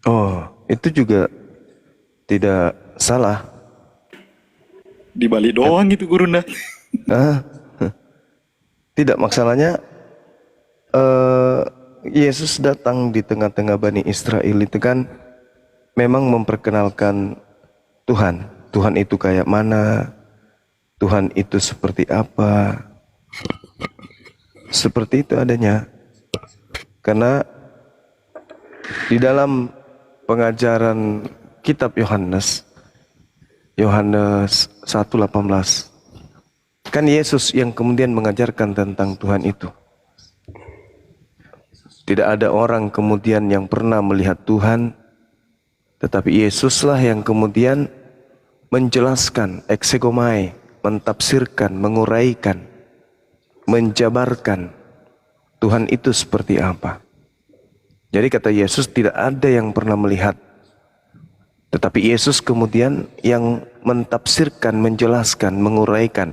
Oh, itu juga tidak salah. Di Bali doang itu gurunda. Ah, tidak, masalahnya eh, Yesus datang di tengah-tengah Bani Israel itu kan memang memperkenalkan Tuhan. Tuhan itu kayak mana, Tuhan itu seperti apa. Seperti itu adanya. Karena di dalam pengajaran kitab Yohanes, Yohanes 1:18, kan Yesus yang kemudian mengajarkan tentang Tuhan itu. Tidak ada orang kemudian yang pernah melihat Tuhan, tetapi Yesuslah yang kemudian menjelaskan, eksegomai, mentafsirkan, menguraikan, menjabarkan Tuhan itu seperti apa. Jadi kata Yesus, tidak ada yang pernah melihat, tetapi Yesus kemudian yang mentafsirkan, menjelaskan, menguraikan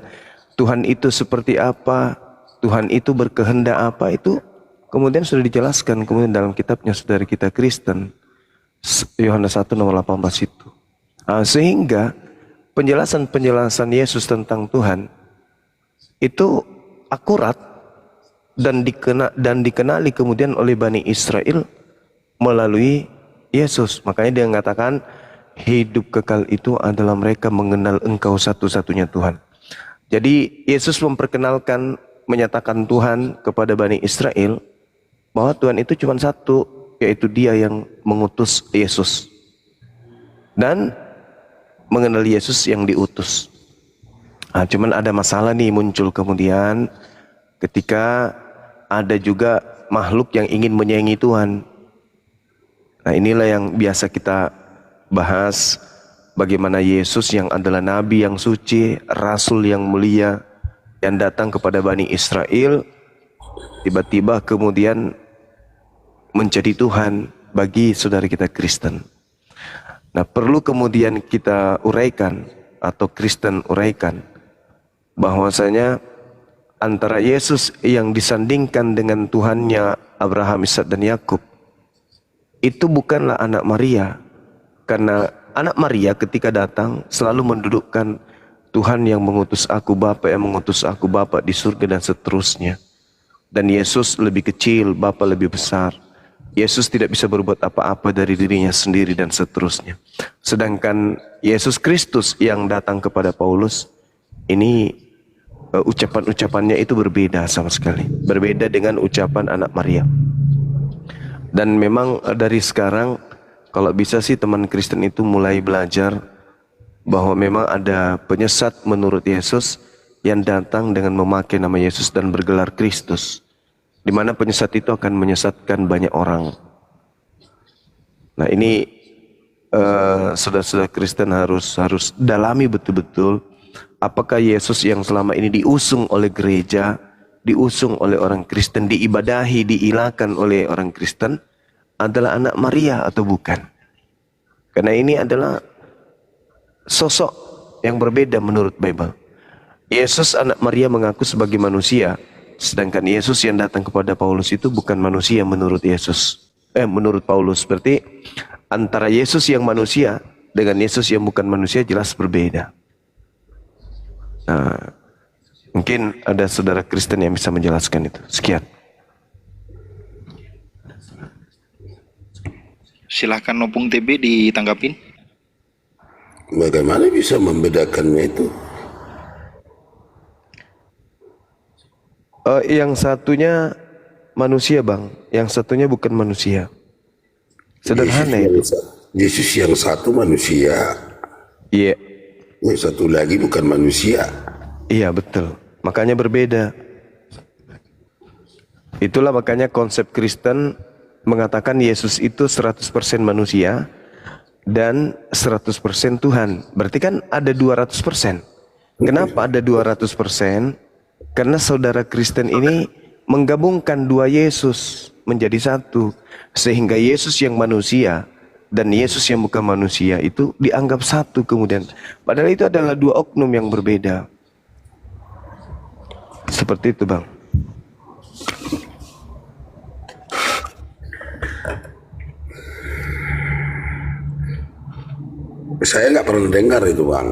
Tuhan itu seperti apa, Tuhan itu berkehendak apa, itu kemudian sudah dijelaskan kemudian dalam kitabnya saudara kita Kristen, Yohanes 1:18 itu. Sehingga penjelasan-penjelasan Yesus tentang Tuhan itu akurat dan dikenali kemudian oleh Bani Israel melalui Yesus. Makanya dia mengatakan hidup kekal itu adalah mereka mengenal Engkau satu-satunya Tuhan. Jadi Yesus memperkenalkan, menyatakan Tuhan kepada Bani Israel bahwa Tuhan itu cuma satu, yaitu Dia yang mengutus Yesus dan mengenal Yesus yang diutus. Cuman ada masalah nih muncul kemudian ketika ada juga makhluk yang ingin menyaingi Tuhan. Nah, inilah yang biasa kita bahas, bagaimana Yesus yang adalah nabi yang suci, rasul yang mulia, yang datang kepada Bani Israel, tiba-tiba kemudian menjadi Tuhan bagi saudara kita Kristen. Nah, perlu kemudian kita uraikan atau Kristen uraikan bahwasanya antara Yesus yang disandingkan dengan Tuhannya Abraham, Ishak dan Yakub itu bukanlah anak Maria. Karena anak Maria ketika datang selalu mendudukkan Tuhan yang mengutus aku, Bapa yang mengutus aku, Bapa di surga dan seterusnya. Dan Yesus lebih kecil, Bapa lebih besar. Yesus tidak bisa berbuat apa-apa dari dirinya sendiri dan seterusnya. Sedangkan Yesus Kristus yang datang kepada Paulus, ini ucapan-ucapannya itu berbeda sama sekali. Berbeda dengan ucapan anak Maria. Dan memang dari sekarang, kalau bisa sih teman Kristen itu mulai belajar bahwa memang ada penyesat menurut Yesus yang datang dengan memakai nama Yesus dan bergelar Kristus. Di mana penyesat itu akan menyesatkan banyak orang. Nah, ini saudara-saudara Kristen harus dalami betul-betul apakah Yesus yang selama ini diusung oleh gereja, diusung oleh orang Kristen, diibadahi, diilahkan oleh orang Kristen adalah anak Maria atau bukan. Karena ini adalah sosok yang berbeda menurut Bible. Yesus anak Maria mengaku sebagai manusia, sedangkan Yesus yang datang kepada Paulus itu bukan manusia menurut Yesus. Menurut Paulus, berarti antara Yesus yang manusia dengan Yesus yang bukan manusia jelas berbeda. Nah, mungkin ada saudara Kristen yang bisa menjelaskan itu. Sekian. Silahkan Nopung TB ditanggapin. Bagaimana bisa membedakannya itu? Yang satunya manusia, Bang. Yang satunya bukan manusia. Sederhana itu. Yesus yang satu manusia. Iya. Yang satu lagi bukan manusia. Iya, betul. Makanya berbeda. Itulah makanya konsep Kristen mengatakan Yesus itu 100% manusia dan 100% Tuhan. Berarti kan ada 200%. Kenapa ada 200%? Karena saudara Kristen ini menggabungkan dua Yesus menjadi satu. Sehingga Yesus yang manusia dan Yesus yang bukan manusia itu dianggap satu kemudian. Padahal itu adalah dua oknum yang berbeda. Seperti itu, Bang. Saya nggak pernah dengar itu Bang.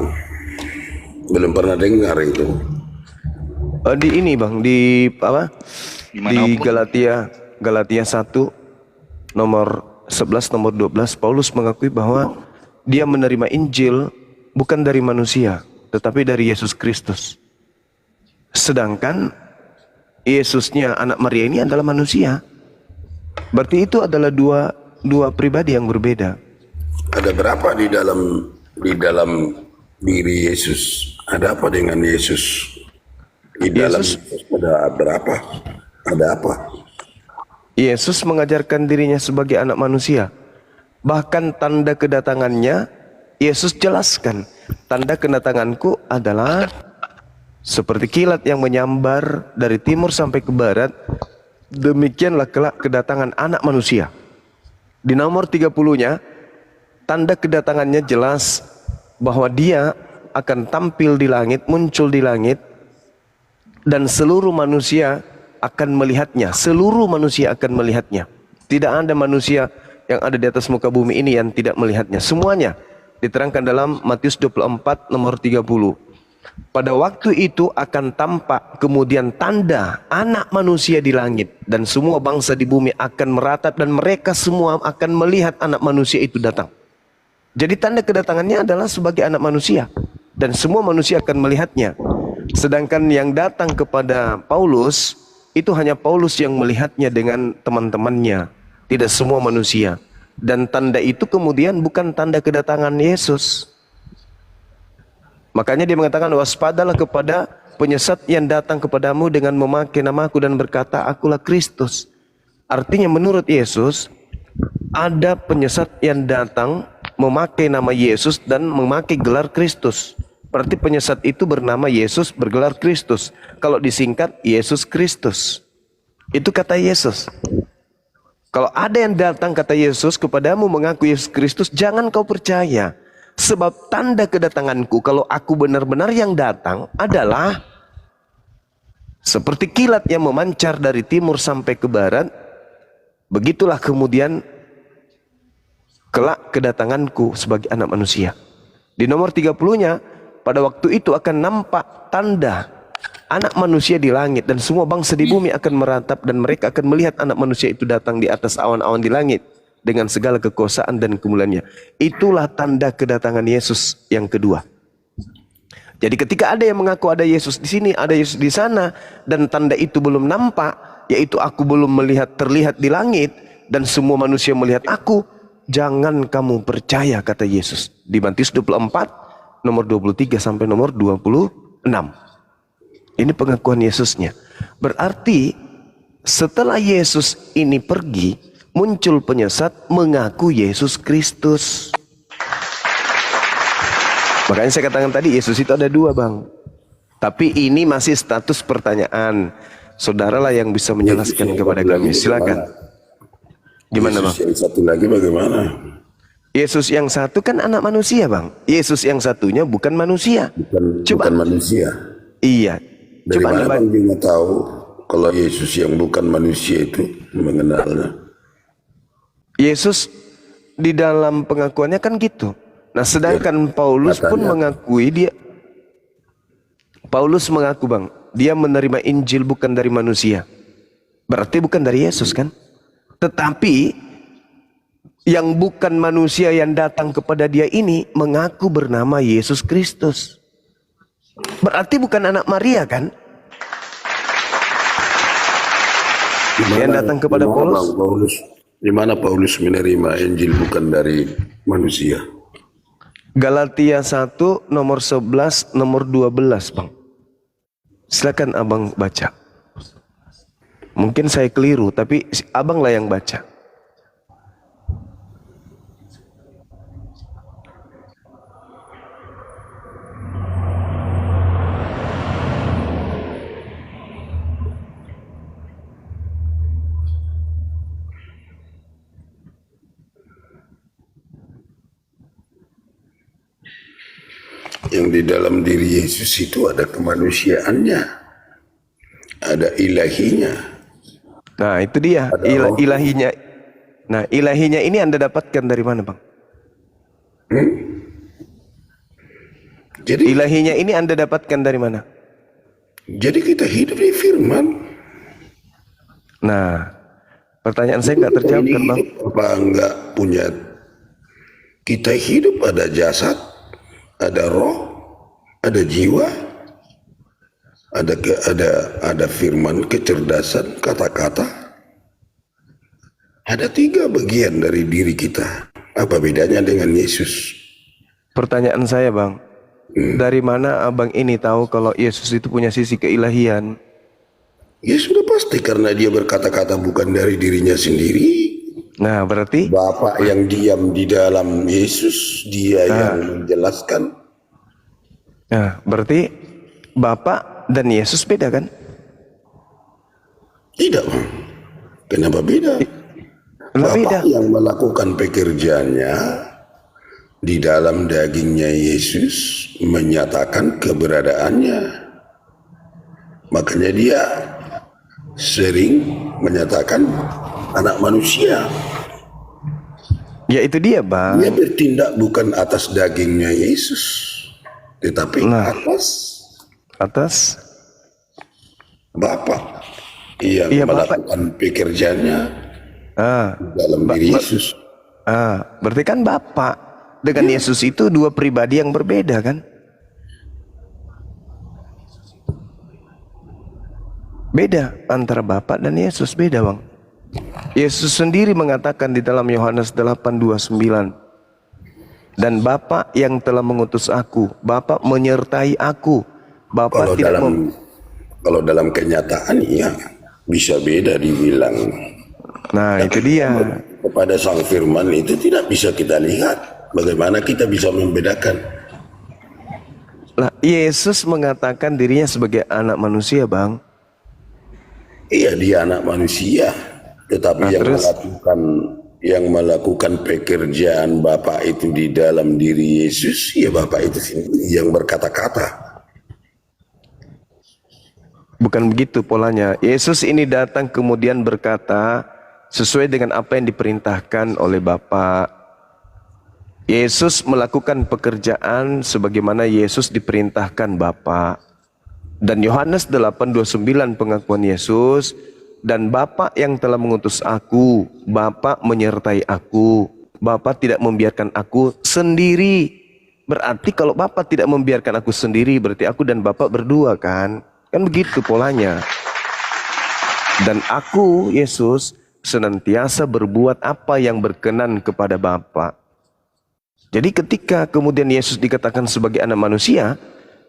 Belum pernah dengar itu. Di ini Bang, di apa? Di mana, Di Om? Galatia 1 nomor 11 nomor 12 Paulus mengakui bahwa dia menerima Injil bukan dari manusia, tetapi dari Yesus Kristus. Sedangkan Yesusnya anak Maria ini adalah manusia. Berarti itu adalah dua pribadi yang berbeda. Ada berapa di dalam diri Yesus? Ada apa dengan Yesus? Di dalam Yesus- Yesus ada berapa? Ada apa? Yesus mengajarkan dirinya sebagai anak manusia. Bahkan tanda kedatangannya, Yesus jelaskan. Tanda kedatanganku adalah seperti kilat yang menyambar dari timur sampai ke barat. Demikianlah kelak kedatangan anak manusia. Di nomor 30-nya, tanda kedatangannya jelas bahwa dia akan tampil di langit, muncul di langit. Dan seluruh manusia akan melihatnya. Seluruh manusia akan melihatnya. Tidak ada manusia yang ada di atas muka bumi ini yang tidak melihatnya. Semuanya diterangkan dalam Matius 24 nomor 30. Pada waktu itu akan tampak kemudian tanda anak manusia di langit. Dan semua bangsa di bumi akan meratap dan mereka semua akan melihat anak manusia itu datang. Jadi tanda kedatangannya adalah sebagai anak manusia. Dan semua manusia akan melihatnya. Sedangkan yang datang kepada Paulus, itu hanya Paulus yang melihatnya dengan teman-temannya. Tidak semua manusia. Dan tanda itu kemudian bukan tanda kedatangan Yesus. Makanya dia mengatakan, waspadalah kepada penyesat yang datang kepadamu dengan memakai namaku dan berkata, akulah Kristus. Artinya menurut Yesus, ada penyesat yang datang memakai nama Yesus dan memakai gelar Kristus. Berarti penyesat itu bernama Yesus, bergelar Kristus. Kalau disingkat, Yesus Kristus. Itu kata Yesus. Kalau ada yang datang kata Yesus kepadamu mengaku Yesus Kristus, jangan kau percaya. Sebab tanda kedatanganku, kalau aku benar-benar yang datang, adalah seperti kilat yang memancar dari timur sampai ke barat. Begitulah kemudian kelak kedatanganku sebagai anak manusia. Di nomor 30-nya, pada waktu itu akan nampak tanda anak manusia di langit dan semua bangsa di bumi akan meratap dan mereka akan melihat anak manusia itu datang di atas awan-awan di langit dengan segala kekuasaan dan kemuliaannya. Itulah tanda kedatangan Yesus yang kedua. Jadi ketika ada yang mengaku ada Yesus di sini, ada Yesus di sana, dan tanda itu belum nampak, yaitu aku belum terlihat di langit dan semua manusia melihat aku, jangan kamu percaya, kata Yesus di Matius 24 nomor 23 sampai nomor 26. Ini pengakuan Yesusnya. Berarti setelah Yesus ini pergi, muncul penyesat mengaku Yesus Kristus. Makanya saya katakan tadi, Yesus itu ada dua, Bang. Tapi ini masih status pertanyaan. Saudaralah yang bisa menjelaskan kepada kami. Silakan. Gimana, Bang? Yesus yang satu lagi bagaimana? Yesus yang satu kan anak manusia, Bang. Yesus yang satunya bukan manusia. Bukan manusia. Iya. Dari Coba mana Anda Bang juga tahu kalau Yesus yang bukan manusia itu mengenalnya? Yesus di dalam pengakuannya kan gitu. Nah, sedangkan Paulus pun mengakui Paulus mengaku, Bang, dia menerima Injil bukan dari manusia. Berarti bukan dari Yesus kan? Tetapi yang bukan manusia yang datang kepada dia ini mengaku bernama Yesus Kristus. Berarti bukan anak Maria kan? Yang datang kepada Paulus. Di mana Paulus menerima Injil bukan dari manusia? Galatia 1 nomor 11 nomor 12, Bang. Silakan Abang baca. Mungkin saya keliru, tapi Abang lah yang baca. Yang di dalam diri Yesus itu ada kemanusiaannya, ada ilahinya. Nah, itu dia ilahinya. Nah, ilahinya ini Anda dapatkan dari mana, Bang? Jadi Ilahinya ini Anda dapatkan dari mana? jadi kita hidup di firman. Nah, pertanyaan saya nggak terjawab Ini kan, Bang? hidup apa enggak punya? Kita hidup ada jasad, ada roh, ada jiwa, ada firman, kecerdasan, kata-kata. Ada 3 bagian dari diri kita. Apa bedanya dengan Yesus? Pertanyaan saya, Bang, dari mana Abang ini tahu kalau Yesus itu punya sisi keilahian? Ya sudah pasti karena dia berkata-kata bukan dari dirinya sendiri. Nah, berarti Bapa yang diam di dalam Yesus, dia yang menjelaskan. berarti Bapak dan Yesus beda kan? Tidak, Bang. Kenapa beda? Lah, Bapa beda. yang melakukan pekerjaannya di dalam dagingnya Yesus menyatakan keberadaannya. Makanya dia sering menyatakan anak manusia. Ya itu dia, Bang. Dia bertindak bukan atas dagingnya Yesus, tetapi Atas Bapa yang Iya, Bapak. melakukan pekerjaannya dalam diri Yesus. Berarti kan Bapak dengan Yesus itu dua pribadi yang berbeda kan? Beda antara Bapak dan Yesus, beda, Bang. Yesus sendiri mengatakan di dalam Yohanes 8:29, dan Bapa yang telah mengutus aku, Bapa menyertai aku. Bapa Kalau tidak kalau dalam kenyataan ya bisa beda dibilang. Nah, itu dia. Kepada Sang Firman itu tidak bisa kita lihat. Bagaimana kita bisa membedakan? Lah, Yesus mengatakan dirinya sebagai anak manusia, Bang. Iya, dia anak manusia, tetapi yang melakukan pekerjaan Bapa itu di dalam diri Yesus, ya Bapa itu sendiri yang berkata-kata. Bukan begitu polanya. Yesus ini datang kemudian berkata sesuai dengan apa yang diperintahkan oleh Bapa. Yesus melakukan pekerjaan sebagaimana Yesus diperintahkan Bapa. Dan Yohanes 8:29 pengakuan Yesus, dan Bapa yang telah mengutus aku, Bapa menyertai aku. Bapa tidak membiarkan aku sendiri. Berarti kalau Bapa tidak membiarkan aku sendiri, berarti aku dan Bapa berdua kan? Kan begitu polanya. Dan aku, Yesus, senantiasa berbuat apa yang berkenan kepada Bapa. Jadi ketika kemudian Yesus dikatakan sebagai anak manusia,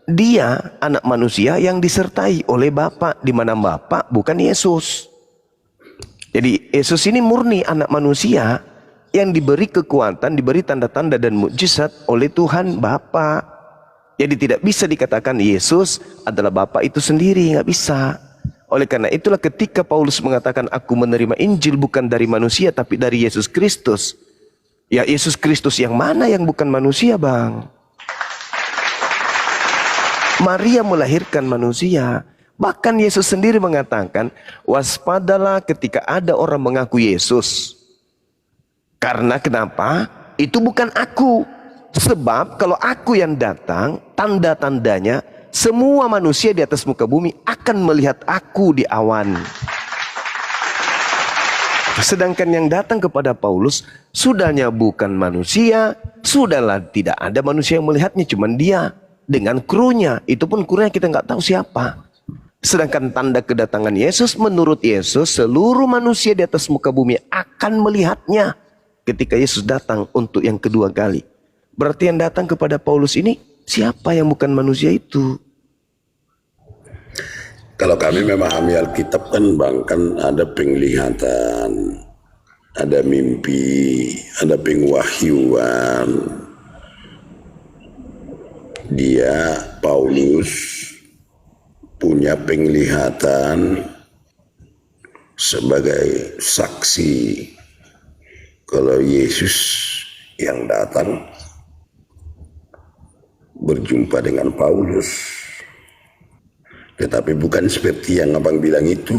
dia anak manusia yang disertai oleh Bapa, di mana Bapa bukan Yesus. Jadi Yesus ini murni anak manusia yang diberi kekuatan, diberi tanda-tanda dan mukjizat oleh Tuhan Bapa. Jadi tidak bisa dikatakan Yesus adalah Bapa itu sendiri, nggak bisa. Oleh karena itulah ketika Paulus mengatakan aku menerima Injil bukan dari manusia tapi dari Yesus Kristus. Ya Yesus Kristus yang mana yang bukan manusia, Bang? Maria melahirkan manusia. Bahkan Yesus sendiri mengatakan, waspadalah ketika ada orang mengaku Yesus. Karena kenapa? Itu bukan aku. Sebab kalau aku yang datang, tanda-tandanya, semua manusia di atas muka bumi akan melihat aku di awan. Sedangkan yang datang kepada Paulus, sudahnya bukan manusia, sudahlah tidak ada manusia yang melihatnya, cuman dia. Dengan krunya, itu pun krunya kita nggak tahu siapa. Sedangkan tanda kedatangan Yesus, menurut Yesus, seluruh manusia di atas muka bumi akan melihatnya ketika Yesus datang untuk yang kedua kali. Berarti yang datang kepada Paulus ini, siapa yang bukan manusia itu? Kalau kami memahami Alkitab kan Bang, kan ada penglihatan, ada mimpi, ada pengwahyuan. Dia, Paulus, punya penglihatan sebagai saksi kalau Yesus yang datang berjumpa dengan Paulus. Tetapi bukan seperti yang abang bilang itu.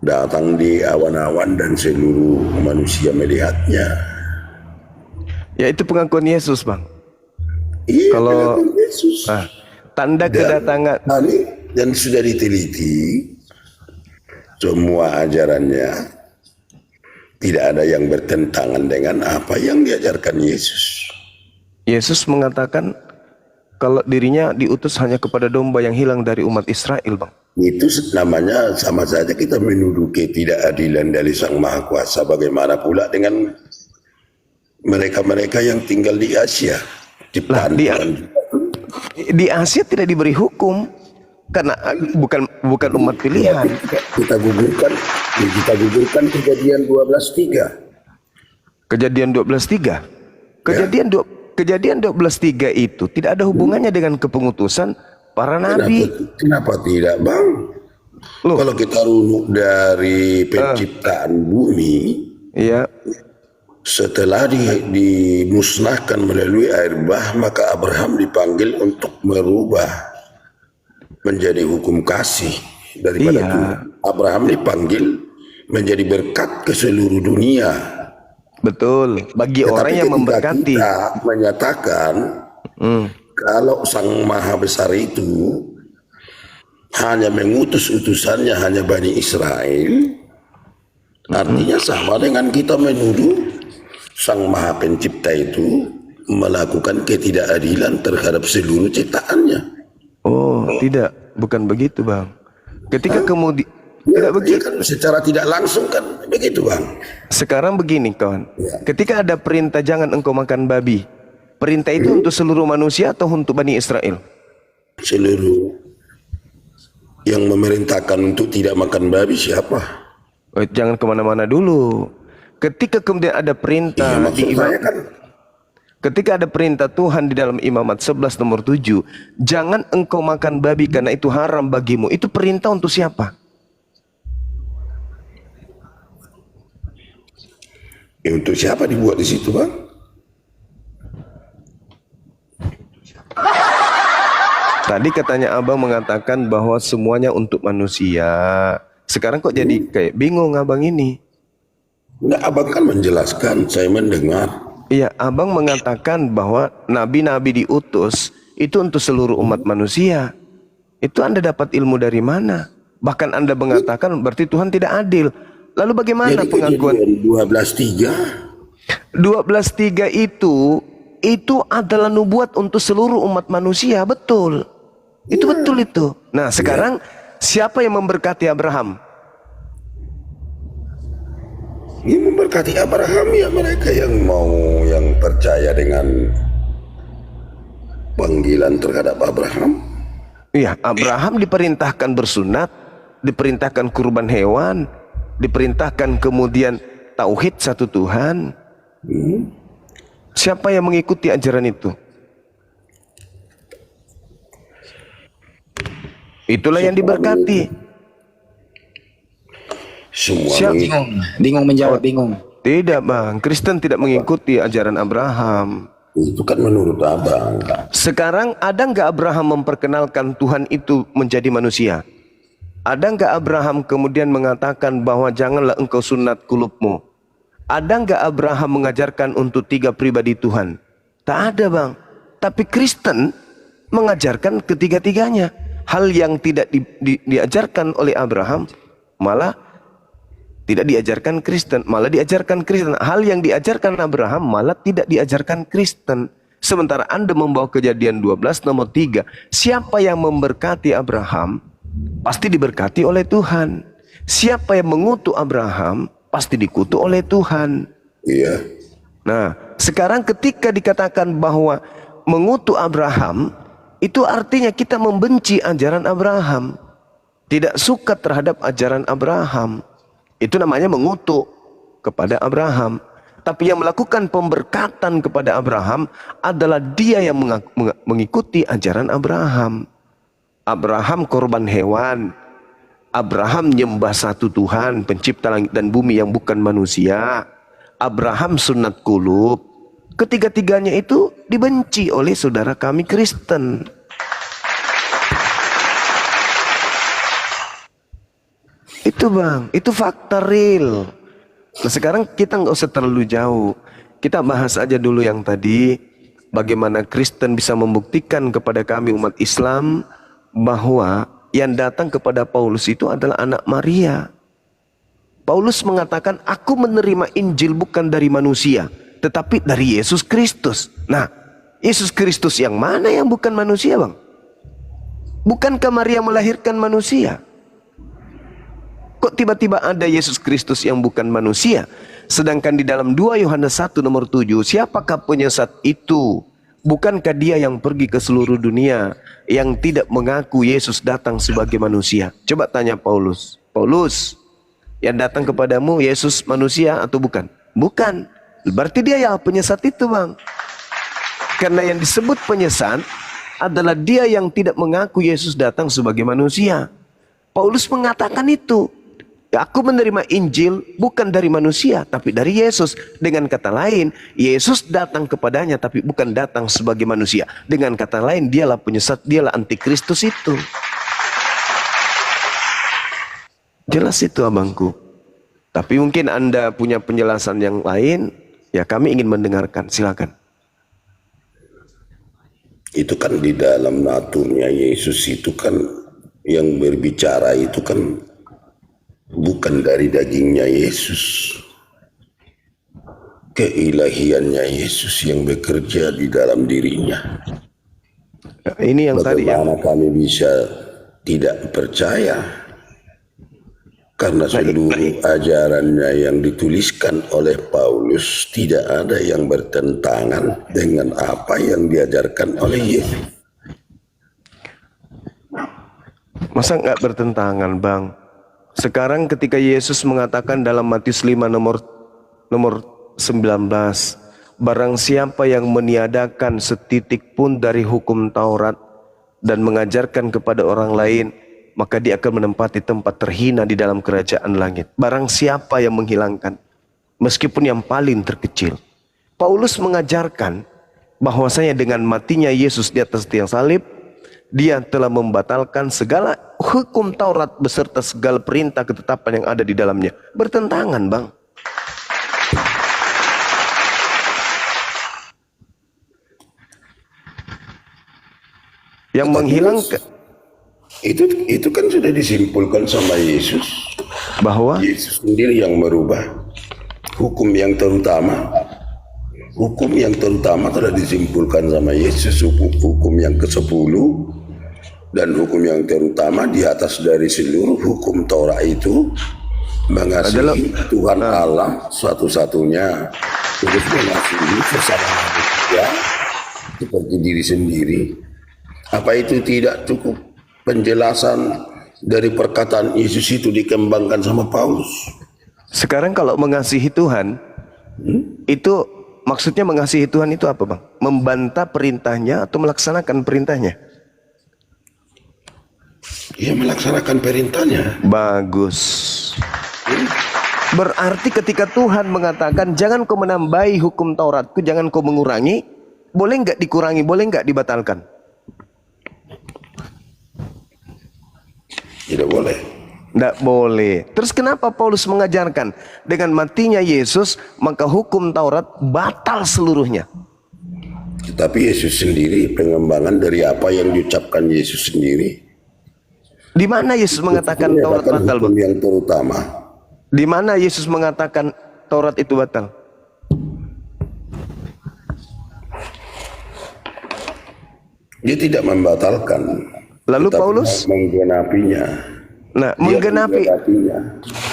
datang di awan-awan dan seluruh manusia melihatnya. Ya itu pengakuan Yesus, Bang. Iya, Kalau pengakuan Yesus. tanda kedatangan Dan sudah diteliti semua ajarannya, tidak ada yang bertentangan dengan apa yang diajarkan Yesus. Yesus mengatakan kalau dirinya diutus hanya kepada domba yang hilang dari umat Israel, Bang. Itu namanya sama saja kita menuduh ketidakadilan dari Sang Maha Kuasa. Bagaimana pula dengan mereka-mereka yang tinggal di Asia? Ciptaan Tuhan. Di Asia tidak diberi hukum karena bukan umat pilihan. Kita gugurkan Kejadian 12:3. Kejadian 12:3. Kejadian 12:3 itu tidak ada hubungannya dengan kepengutusan para nabi. Kenapa tidak, Bang? Loh. Kalau kita runut dari penciptaan bumi, Iya. setelah dimusnahkan melalui air bah, maka Abraham dipanggil untuk merubah menjadi hukum kasih daripada Tuhan. Abraham dipanggil menjadi berkat ke seluruh dunia. Betul. Bagi orang yang memberkati. Kita menyatakan kalau Sang Maha Besar itu hanya mengutus utusannya hanya Bani Israel, artinya sama dengan kita menuduh Sang Maha Pencipta itu melakukan ketidakadilan terhadap seluruh ciptaannya. Oh, tidak, bukan begitu, Bang. Ketika kemudian tidak begitu. Kan secara tidak langsung kan begitu, Bang. Sekarang begini, kawan. Ketika ada perintah jangan engkau makan babi, perintah itu untuk seluruh manusia atau untuk Bani Israel? Seluruh. Yang memerintahkan untuk tidak makan babi siapa? Jangan kemana-mana dulu. Ketika kemudian ada perintah ketika ada perintah Tuhan di dalam Imamat 11 nomor 7, jangan engkau makan babi karena itu haram bagimu. Itu perintah untuk siapa? Untuk siapa dibuat di situ, Bang? Tadi katanya Abang mengatakan bahwa semuanya untuk manusia. Sekarang kok jadi kayak bingung Abang ini? Enggak, Abang kan menjelaskan, saya mendengar. Iya, Abang mengatakan bahwa nabi-nabi diutus itu untuk seluruh umat manusia. Itu Anda dapat ilmu dari mana? Bahkan Anda mengatakan berarti Tuhan tidak adil. Lalu bagaimana Jadi pengakuan? 12:3 itu adalah nubuat untuk seluruh umat manusia, betul. Itu betul itu. Nah, sekarang siapa yang memberkati Abraham? Ini memberkati Abraham ya mereka yang percaya dengan panggilan terhadap Abraham. Iya, Abraham diperintahkan bersunat, diperintahkan kurban hewan, diperintahkan kemudian tauhid satu Tuhan. Siapa yang mengikuti ajaran itu? Itulah yang diberkati. Semua Bingung menjawab, bingung. Tidak, Bang. Kristen tidak mengikuti ajaran Abraham. itu kan menurut Abang. Sekarang ada nggak Abraham memperkenalkan Tuhan itu menjadi manusia? Ada nggak Abraham kemudian mengatakan bahwa janganlah engkau sunat kulupmu? Ada nggak Abraham mengajarkan untuk 3 pribadi Tuhan? Tak ada, Bang. Tapi Kristen mengajarkan ketiga-tiganya. Hal yang tidak diajarkan oleh Abraham malah tidak diajarkan Kristen, malah diajarkan Kristen. Hal yang diajarkan Abraham malah tidak diajarkan Kristen. Sementara Anda membawa Kejadian 12 nomor 3. Siapa yang memberkati Abraham pasti diberkati oleh Tuhan. Siapa yang mengutuk Abraham pasti dikutuk oleh Tuhan. Iya. Nah, sekarang ketika dikatakan bahwa mengutuk Abraham, itu artinya kita membenci ajaran Abraham. Tidak suka terhadap ajaran Abraham. Itu namanya mengutuk kepada Abraham. Tapi yang melakukan pemberkatan kepada Abraham adalah dia yang mengikuti ajaran Abraham. Abraham korban hewan. Abraham nyembah satu Tuhan, pencipta langit dan bumi yang bukan manusia. Abraham sunat kulub. Ketiga-tiganya itu dibenci oleh saudara kami Kristen. Itu bang, itu fakta real. Nah sekarang kita nggak usah terlalu jauh. Kita bahas aja dulu yang tadi. Bagaimana Kristen bisa membuktikan kepada kami umat Islam bahwa yang datang kepada Paulus itu adalah anak Maria. Paulus mengatakan, aku menerima Injil bukan dari manusia, tetapi dari Yesus Kristus. Nah, Yesus Kristus yang mana yang bukan manusia bang? Bukankah Maria melahirkan manusia? Kok tiba-tiba ada Yesus Kristus yang bukan manusia? Sedangkan di dalam 2 Yohanes 1 nomor 7, siapakah penyesat itu? Bukankah dia yang pergi ke seluruh dunia, yang tidak mengaku Yesus datang sebagai manusia? Coba tanya Paulus. Paulus, yang datang kepadamu Yesus manusia atau bukan? Bukan. Berarti dia yang penyesat itu bang. Karena yang disebut penyesat adalah dia yang tidak mengaku Yesus datang sebagai manusia. Paulus mengatakan itu. Aku menerima Injil bukan dari manusia, tapi dari Yesus. Dengan kata lain, Yesus datang kepadanya, tapi bukan datang sebagai manusia. Dengan kata lain, dialah penyesat, dialah antikristus itu. Jelas itu abangku. Tapi mungkin Anda punya penjelasan yang lain, ya kami ingin mendengarkan, silakan. Itu kan di dalam naturnya Yesus itu kan yang berbicara itu kan bukan dari dagingnya Yesus. Keilahiannya Yesus yang bekerja di dalam dirinya. Ini yang tadi ya. Bagaimana kami bisa tidak percaya? Karena seluruh ajarannya yang dituliskan oleh Paulus tidak ada yang bertentangan dengan apa yang diajarkan oleh Yesus. Masa nggak bertentangan bang? Sekarang ketika Yesus mengatakan dalam Matius 5 nomor 19, barang siapa yang meniadakan setitik pun dari hukum Taurat dan mengajarkan kepada orang lain, maka dia akan menempati tempat terhina di dalam kerajaan langit. Barang siapa yang menghilangkan, meskipun yang paling terkecil. Paulus mengajarkan bahwasanya dengan matinya Yesus di atas tiang salib, dia telah membatalkan segala hukum Taurat beserta segala perintah ketetapan yang ada di dalamnya. Bertentangan bang. Yang menghilangkan itu kan sudah disimpulkan sama Yesus bahwa Yesus sendiri yang merubah hukum yang terutama. Hukum yang terutama telah disimpulkan sama Yesus, hukum yang ke-10 dan hukum yang terutama di atas dari seluruh hukum Taurat itu mengasihi Tuhan Allah satu-satunya, terus mengasihi sesama manusia seperti diri sendiri. Apa itu tidak cukup penjelasan dari perkataan Yesus itu dikembangkan sama Paulus? Sekarang kalau mengasihi Tuhan, itu maksudnya mengasihi Tuhan itu apa bang? Membantah perintahnya atau melaksanakan perintahnya? Ya melaksanakan perintahnya. Bagus. Berarti ketika Tuhan mengatakan jangan kau menambahi hukum Tauratku, jangan kau mengurangi, boleh nggak dikurangi, boleh nggak dibatalkan? Tidak boleh. Tidak boleh. Terus kenapa Paulus mengajarkan dengan matinya Yesus maka hukum Taurat batal seluruhnya? Tetapi Yesus sendiri pengembangan dari apa yang diucapkan Yesus sendiri. Di mana Yesus mengatakan Taurat batal? Hukum yang terutama. Di mana Yesus mengatakan Taurat itu batal? Dia tidak membatalkan. Lalu Paulus menggenapinya. Nah,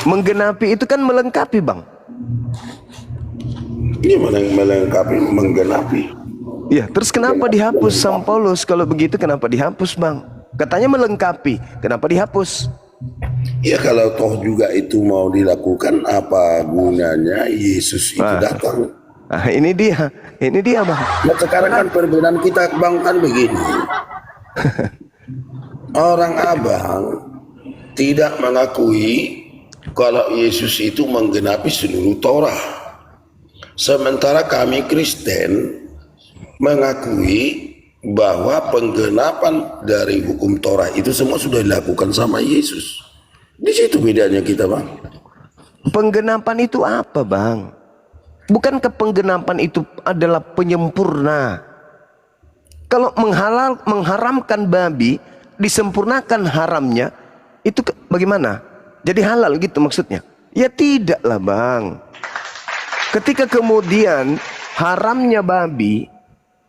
menggenapi itu kan melengkapi bang. Ini melengkapi, menggenapi. Ya, terus kenapa dihapus sama Paulus? Kalau begitu kenapa dihapus bang? Katanya melengkapi, kenapa dihapus? Ya kalau toh juga itu mau dilakukan, apa gunanya Yesus itu datang? Nah, ini dia bang. Nah, sekarang kan perbedaan kita bang kan begini. Orang abang tidak mengakui kalau Yesus itu menggenapi seluruh Torah. Sementara kami Kristen mengakui bahwa penggenapan dari hukum Torah itu semua sudah dilakukan sama Yesus. Di situ bedanya kita, Bang. Penggenapan itu apa, Bang? Bukankah penggenapan itu adalah penyempurna? Kalau mengharamkan babi, disempurnakan haramnya, itu bagaimana? Jadi halal gitu maksudnya? Ya tidaklah, Bang. Ketika kemudian haramnya babi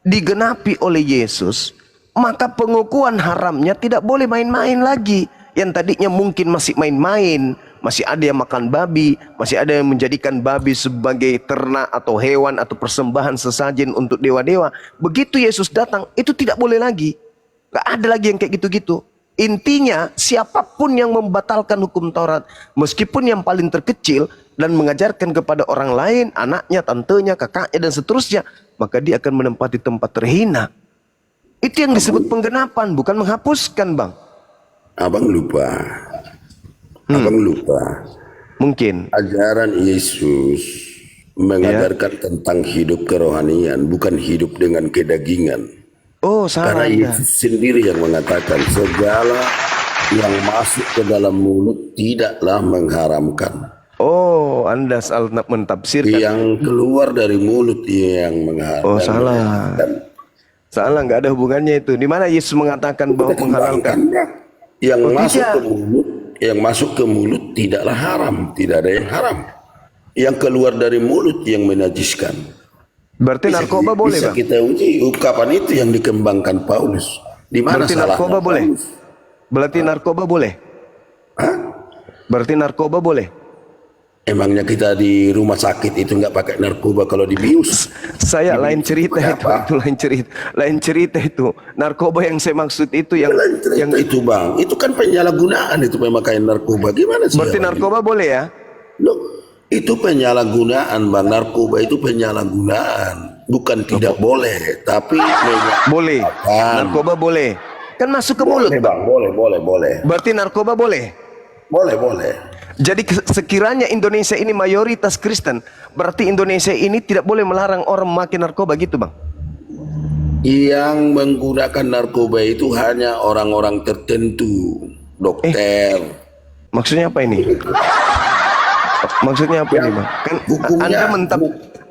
digenapi oleh Yesus, maka pengukuhan haramnya tidak boleh main-main lagi. Yang tadinya mungkin masih main-main, masih ada yang makan babi, masih ada yang menjadikan babi sebagai ternak atau hewan atau persembahan sesajen untuk dewa-dewa. Begitu Yesus datang, itu tidak boleh lagi. Gak ada lagi yang kayak gitu-gitu. Intinya siapapun yang membatalkan hukum Taurat, meskipun yang paling terkecil, dan mengajarkan kepada orang lain, anaknya, tantenya, kakaknya, dan seterusnya, maka dia akan menempati tempat terhina. Itu yang disebut penggenapan, bukan menghapuskan, Bang. Abang lupa. Abang lupa. Mungkin. Ajaran Yesus mengajarkan tentang hidup kerohanian, bukan hidup dengan kedagingan. Oh, salah. Karena Yesus sendiri yang mengatakan segala yang masuk ke dalam mulut tidaklah mengharamkan. Oh, Anda salah mentafsirkan. Yang keluar dari mulut yang mengharamkan. Oh, salah. Salah, nggak ada hubungannya itu. Di mana Yesus mengatakan bahwa menghalalkan? Yang masuk ke mulut, yang masuk ke mulut tidaklah haram, tidak ada yang haram. Yang keluar dari mulut yang menajiskan. Berarti narkoba boleh, Bang? Bang? Bisa kita uji ungkapan itu yang dikembangkan Paulus. Di mana berarti salahnya narkoba boleh? Paulus? Berarti narkoba boleh? Hah? Berarti narkoba boleh? Emangnya kita di rumah sakit itu nggak pakai narkoba kalau dibius? Saya lain cerita itu lain cerita itu. Narkoba yang saya maksud itu yang itu, Bang. Itu kan penyalahgunaan itu pemakaian narkoba. Gimana sih? Berarti narkoba boleh ya? Loh, itu penyalahgunaan, Bang. Narkoba itu penyalahgunaan, bukan tidak boleh, tapi boleh. Narkoba boleh. Kan masuk ke mulut, Bang. Boleh. Berarti narkoba boleh? Boleh. Jadi sekiranya Indonesia ini mayoritas Kristen, berarti Indonesia ini tidak boleh melarang orang memakai narkoba gitu, Bang? Yang menggunakan narkoba itu hanya orang-orang tertentu, dokter. Maksudnya apa ini? Maksudnya apa ini, Bang? Kan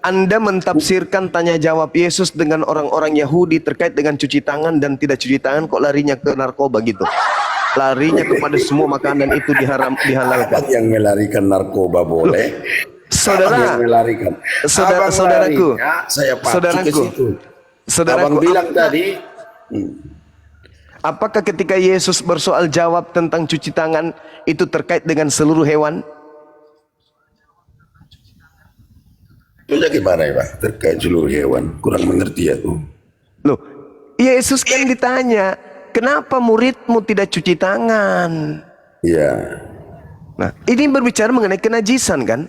Anda mentafsirkan tanya jawab Yesus dengan orang-orang Yahudi terkait dengan cuci tangan dan tidak cuci tangan, kok larinya ke narkoba gitu? Larinya kepada semua makanan itu dihalalkan. Yang melarikan narkoba boleh. Saudara, yang melarikan. saudaraku, Saya pacu ke situ. Abang bilang tadi. Apakah ketika Yesus bersoal jawab tentang cuci tangan itu terkait dengan seluruh hewan? Itu gimana ya, Pak? Terkait seluruh hewan. Kurang mengerti aku. Loh, Yesus kan ditanya, kenapa muridmu tidak cuci tangan? Iya. Nah, ini berbicara mengenai kenajisan kan?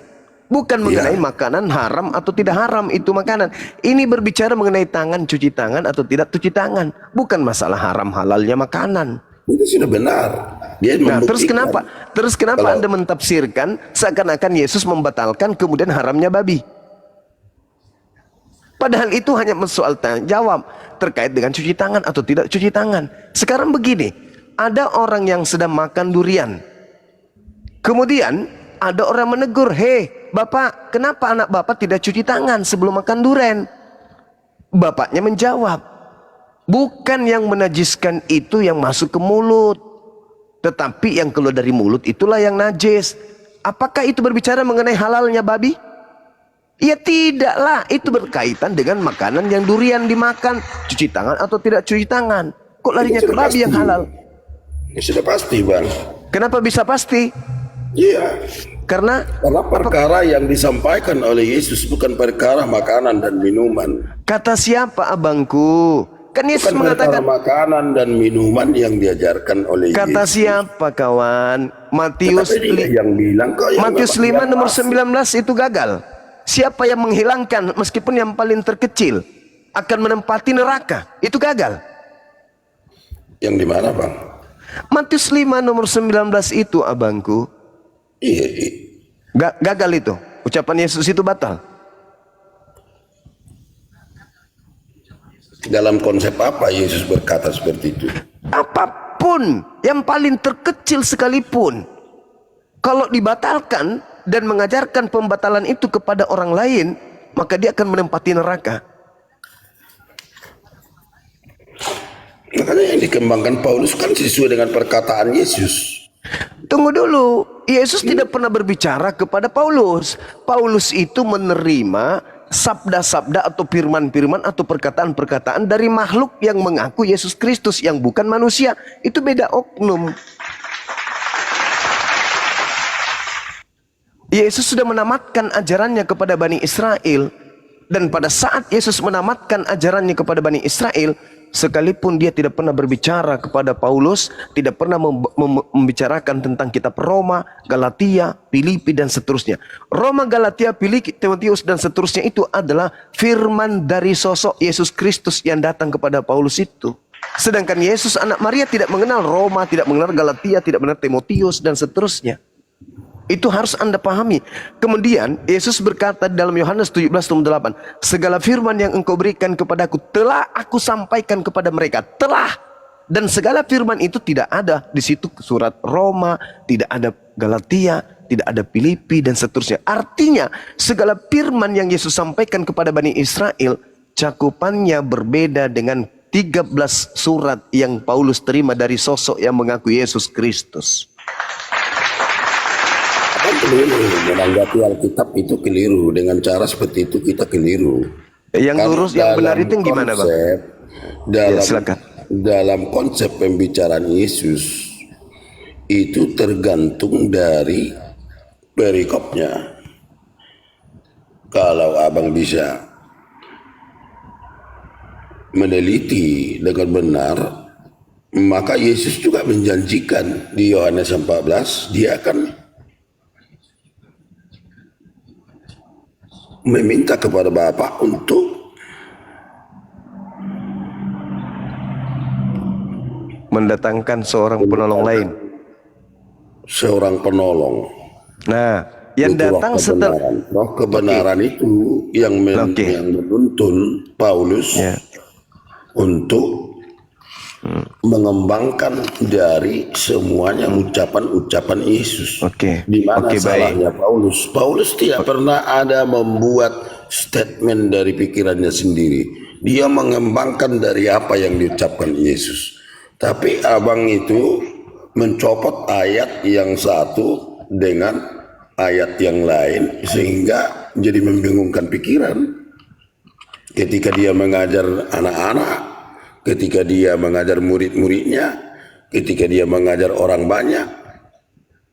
Bukan mengenai makanan haram atau tidak haram itu makanan. Ini berbicara mengenai tangan, cuci tangan atau tidak cuci tangan. Bukan masalah haram halalnya makanan. Itu sudah benar. Nah, terus kenapa Anda mentafsirkan seakan-akan Yesus membatalkan kemudian haramnya babi? Padahal itu hanya soal tanya jawab terkait dengan cuci tangan atau tidak cuci tangan. Sekarang begini, ada orang yang sedang makan durian. Kemudian ada orang menegur, "Hei, Bapak, kenapa anak Bapak tidak cuci tangan sebelum makan durian?" Bapaknya menjawab, "Bukan yang menajiskan itu yang masuk ke mulut, tetapi yang keluar dari mulut itulah yang najis." Apakah itu berbicara mengenai halalnya babi? Ya tidaklah, itu berkaitan dengan makanan yang durian dimakan, cuci tangan atau tidak cuci tangan. Kok larinya ke babi yang halal? Ya sudah pasti, Bang. Kenapa bisa pasti? Iya. Karena perkara yang disampaikan oleh Yesus bukan perkara makanan dan minuman. Kata siapa, abangku? Kan Yesus mengatakan makanan dan minuman yang diajarkan oleh kata Yesus. siapa, kawan? Matius yang bilang Matius 5 nomor 19 itu gagal. Siapa yang menghilangkan meskipun yang paling terkecil akan menempati neraka, itu gagal. Yang di mana, Bang? Matius 5 nomor 19 itu, abangku. Iya. Gagal itu. Ucapan Yesus itu batal. Dalam konsep apa Yesus berkata seperti itu? Apapun yang paling terkecil sekalipun Kalau dibatalkan dan mengajarkan pembatalan itu kepada orang lain, maka dia akan menempati neraka. Makanya yang dikembangkan Paulus kan sesuai dengan perkataan Yesus. Tunggu dulu, Yesus tidak pernah berbicara kepada Paulus. Paulus itu menerima sabda-sabda atau firman-firman atau perkataan-perkataan dari makhluk yang mengaku Yesus Kristus yang bukan manusia. Itu beda oknum. Yesus sudah menamatkan ajarannya kepada Bani Israel. Dan pada saat Yesus menamatkan ajarannya kepada Bani Israel, sekalipun dia tidak pernah berbicara kepada Paulus, tidak pernah membicarakan tentang kitab Roma, Galatia, Filipi dan seterusnya. Roma, Galatia, Filipi, Timotius dan seterusnya itu adalah firman dari sosok Yesus Kristus yang datang kepada Paulus itu. Sedangkan Yesus anak Maria tidak mengenal Roma, tidak mengenal Galatia, tidak mengenal Timotius dan seterusnya. Itu harus Anda pahami. Kemudian Yesus berkata dalam Yohanes 17:8, segala firman yang engkau berikan kepadaku telah aku sampaikan kepada mereka. Telah. Dan segala firman itu tidak ada di situ surat Roma, tidak ada Galatia, tidak ada Filipi dan seterusnya. Artinya segala firman yang Yesus sampaikan kepada Bani Israel, cakupannya berbeda dengan 13 surat yang Paulus terima dari sosok yang mengaku Yesus Kristus. Keliru menanggapi Alkitab itu keliru. Dengan cara seperti itu kita keliru. Yang lurus, yang benar itu yang gimana, Bang? Silakan. Dalam konsep pembicaraan Yesus itu tergantung dari perikopnya. Kalau abang bisa meneliti dengan benar, maka Yesus juga menjanjikan di Yohanes 14 dia akan meminta kepada Bapa untuk mendatangkan seorang penolong lain. Seorang penolong. Nah, yang itu datang setelah roh kebenaran itu yang menuntun Paulus untuk mengembangkan dari semuanya ucapan-ucapan Yesus. Di mana salahnya Paulus? Paulus tidak pernah ada membuat statement dari pikirannya sendiri. Dia mengembangkan dari apa yang diucapkan Yesus. Tapi abang itu mencopot ayat yang satu dengan ayat yang lain sehingga jadi membingungkan pikiran. Ketika dia mengajar anak-anak, ketika dia mengajar murid-muridnya, ketika dia mengajar orang banyak,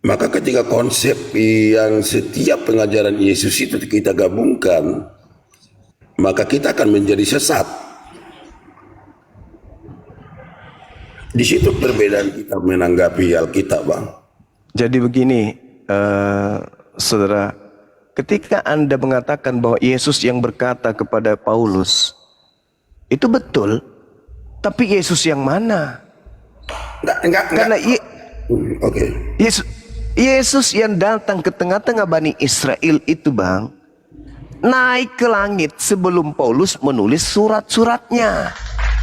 maka ketika konsep yang setiap pengajaran Yesus itu kita gabungkan, maka kita akan menjadi sesat. Di situ perbedaan kita menanggapi Alkitab, Bang. Jadi begini, saudara, ketika Anda mengatakan bahwa Yesus yang berkata kepada Paulus, itu betul. Tapi Yesus yang mana? Enggak. Karena Oke. Yesus yang datang ke tengah-tengah Bani Israel itu, Bang, naik ke langit sebelum Paulus menulis surat-suratnya.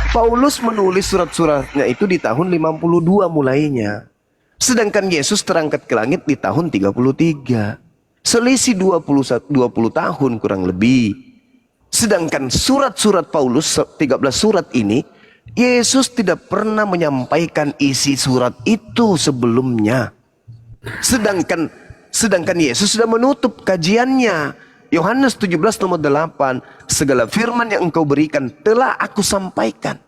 Paulus menulis surat-suratnya itu di tahun 52 mulainya. Sedangkan Yesus terangkat ke langit di tahun 33. Selisih 20 tahun kurang lebih. Sedangkan surat-surat Paulus 13 surat ini, Yesus tidak pernah menyampaikan isi surat itu sebelumnya. Sedangkan Yesus sudah menutup kajiannya. Yohanes 17:8, segala firman yang engkau berikan telah aku sampaikan.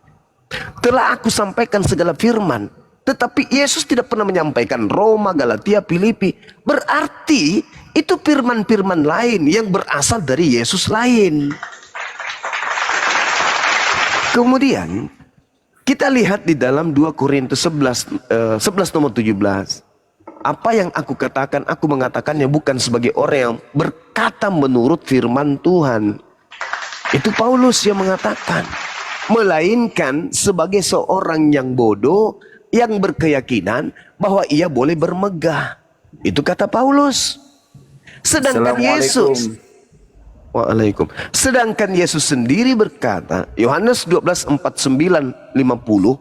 Telah aku sampaikan segala firman. Tetapi Yesus tidak pernah menyampaikan Roma, Galatia, Filipi. Berarti itu firman-firman lain yang berasal dari Yesus lain. Kemudian kita lihat di dalam 2 Korintus 11:17. Apa yang aku katakan, aku mengatakannya bukan sebagai orang yang berkata menurut firman Tuhan. Itu Paulus yang mengatakan. Melainkan sebagai seorang yang bodoh, yang berkeyakinan bahwa ia boleh bermegah. Itu kata Paulus. Sedangkan Yesus, sedangkan Yesus sendiri berkata, Yohanes 12:49-50,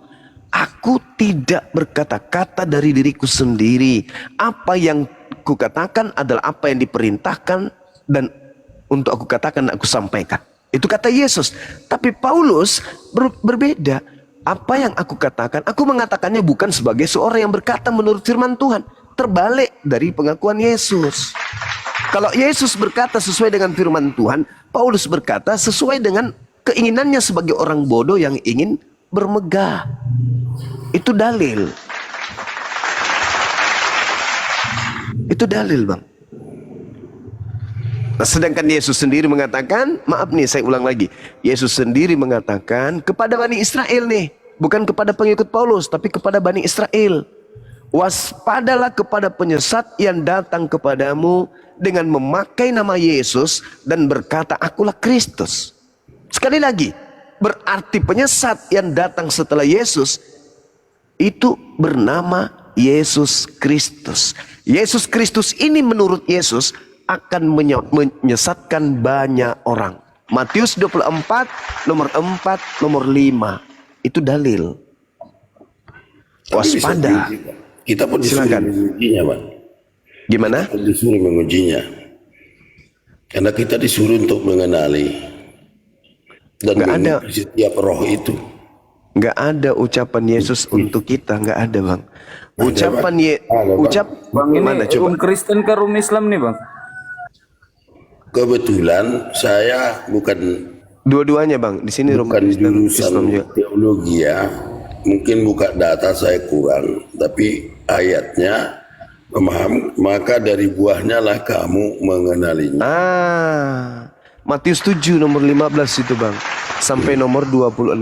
Aku tidak berkata-kata dari diriku sendiri. Apa yang kukatakan adalah apa yang diperintahkan dan untuk aku katakan, aku sampaikan. Itu kata Yesus. Tapi Paulus berbeda. Apa yang aku katakan, aku mengatakannya bukan sebagai seorang yang berkata menurut firman Tuhan. Terbalik dari pengakuan Yesus. Kalau Yesus berkata sesuai dengan firman Tuhan, Paulus berkata sesuai dengan keinginannya sebagai orang bodoh yang ingin bermegah. Itu dalil. Itu dalil, Bang. Nah, sedangkan Yesus sendiri mengatakan, maaf nih saya ulang lagi. Yesus sendiri mengatakan kepada Bani Israel nih, bukan kepada pengikut Paulus, tapi kepada Bani Israel. Waspadalah kepada penyesat yang datang kepadamu dengan memakai nama Yesus dan berkata, akulah Kristus. Sekali lagi, berarti penyesat yang datang setelah Yesus itu bernama Yesus Kristus. Yesus Kristus ini menurut Yesus akan menyesatkan banyak orang. Matius 24, nomor 4, nomor 5. Itu dalil. Waspada. Kita pun disuruh mengujinya, Pak. Gimana? Kita pun disuruh mengujinya. Karena kita disuruh untuk mengenali dan menguji setiap roh itu. Nggak ada ucapan Yesus untuk kita, nggak ada, Bang. Ucapan Bang, ini mana coba? Kristen ke Islam nih, Bang? Kebetulan saya bukan Dua-duanya, Bang. Di sini bukan Islam jurusan juga. teologi ya. Mungkin buka data saya kurang, tapi ayatnya memaham, maka dari buahnya lah kamu mengenalinya. Matius 7 nomor 15 itu, Bang. Sampai nomor 26.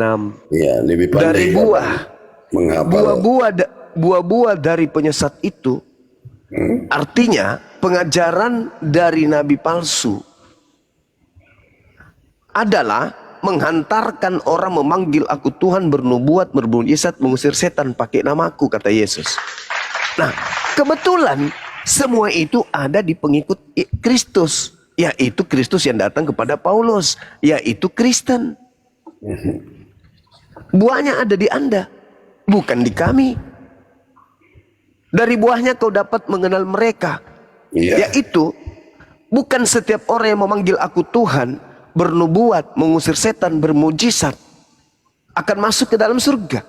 Ya, lebih pandai Dari buah. menghafal. Buah-buah dari penyesat itu artinya pengajaran dari nabi palsu adalah menghantarkan orang memanggil aku Tuhan, bernubuat, bermujizat, mengusir setan pakai namaku, kata Yesus. Nah, kebetulan semua itu ada di pengikut Kristus, yaitu Kristus yang datang kepada Paulus, yaitu Kristen. Buahnya ada di Anda, bukan di kami. Dari buahnya kau dapat mengenal mereka. Yaitu bukan setiap orang yang memanggil aku Tuhan, bernubuat, mengusir setan, bermujizat akan masuk ke dalam surga.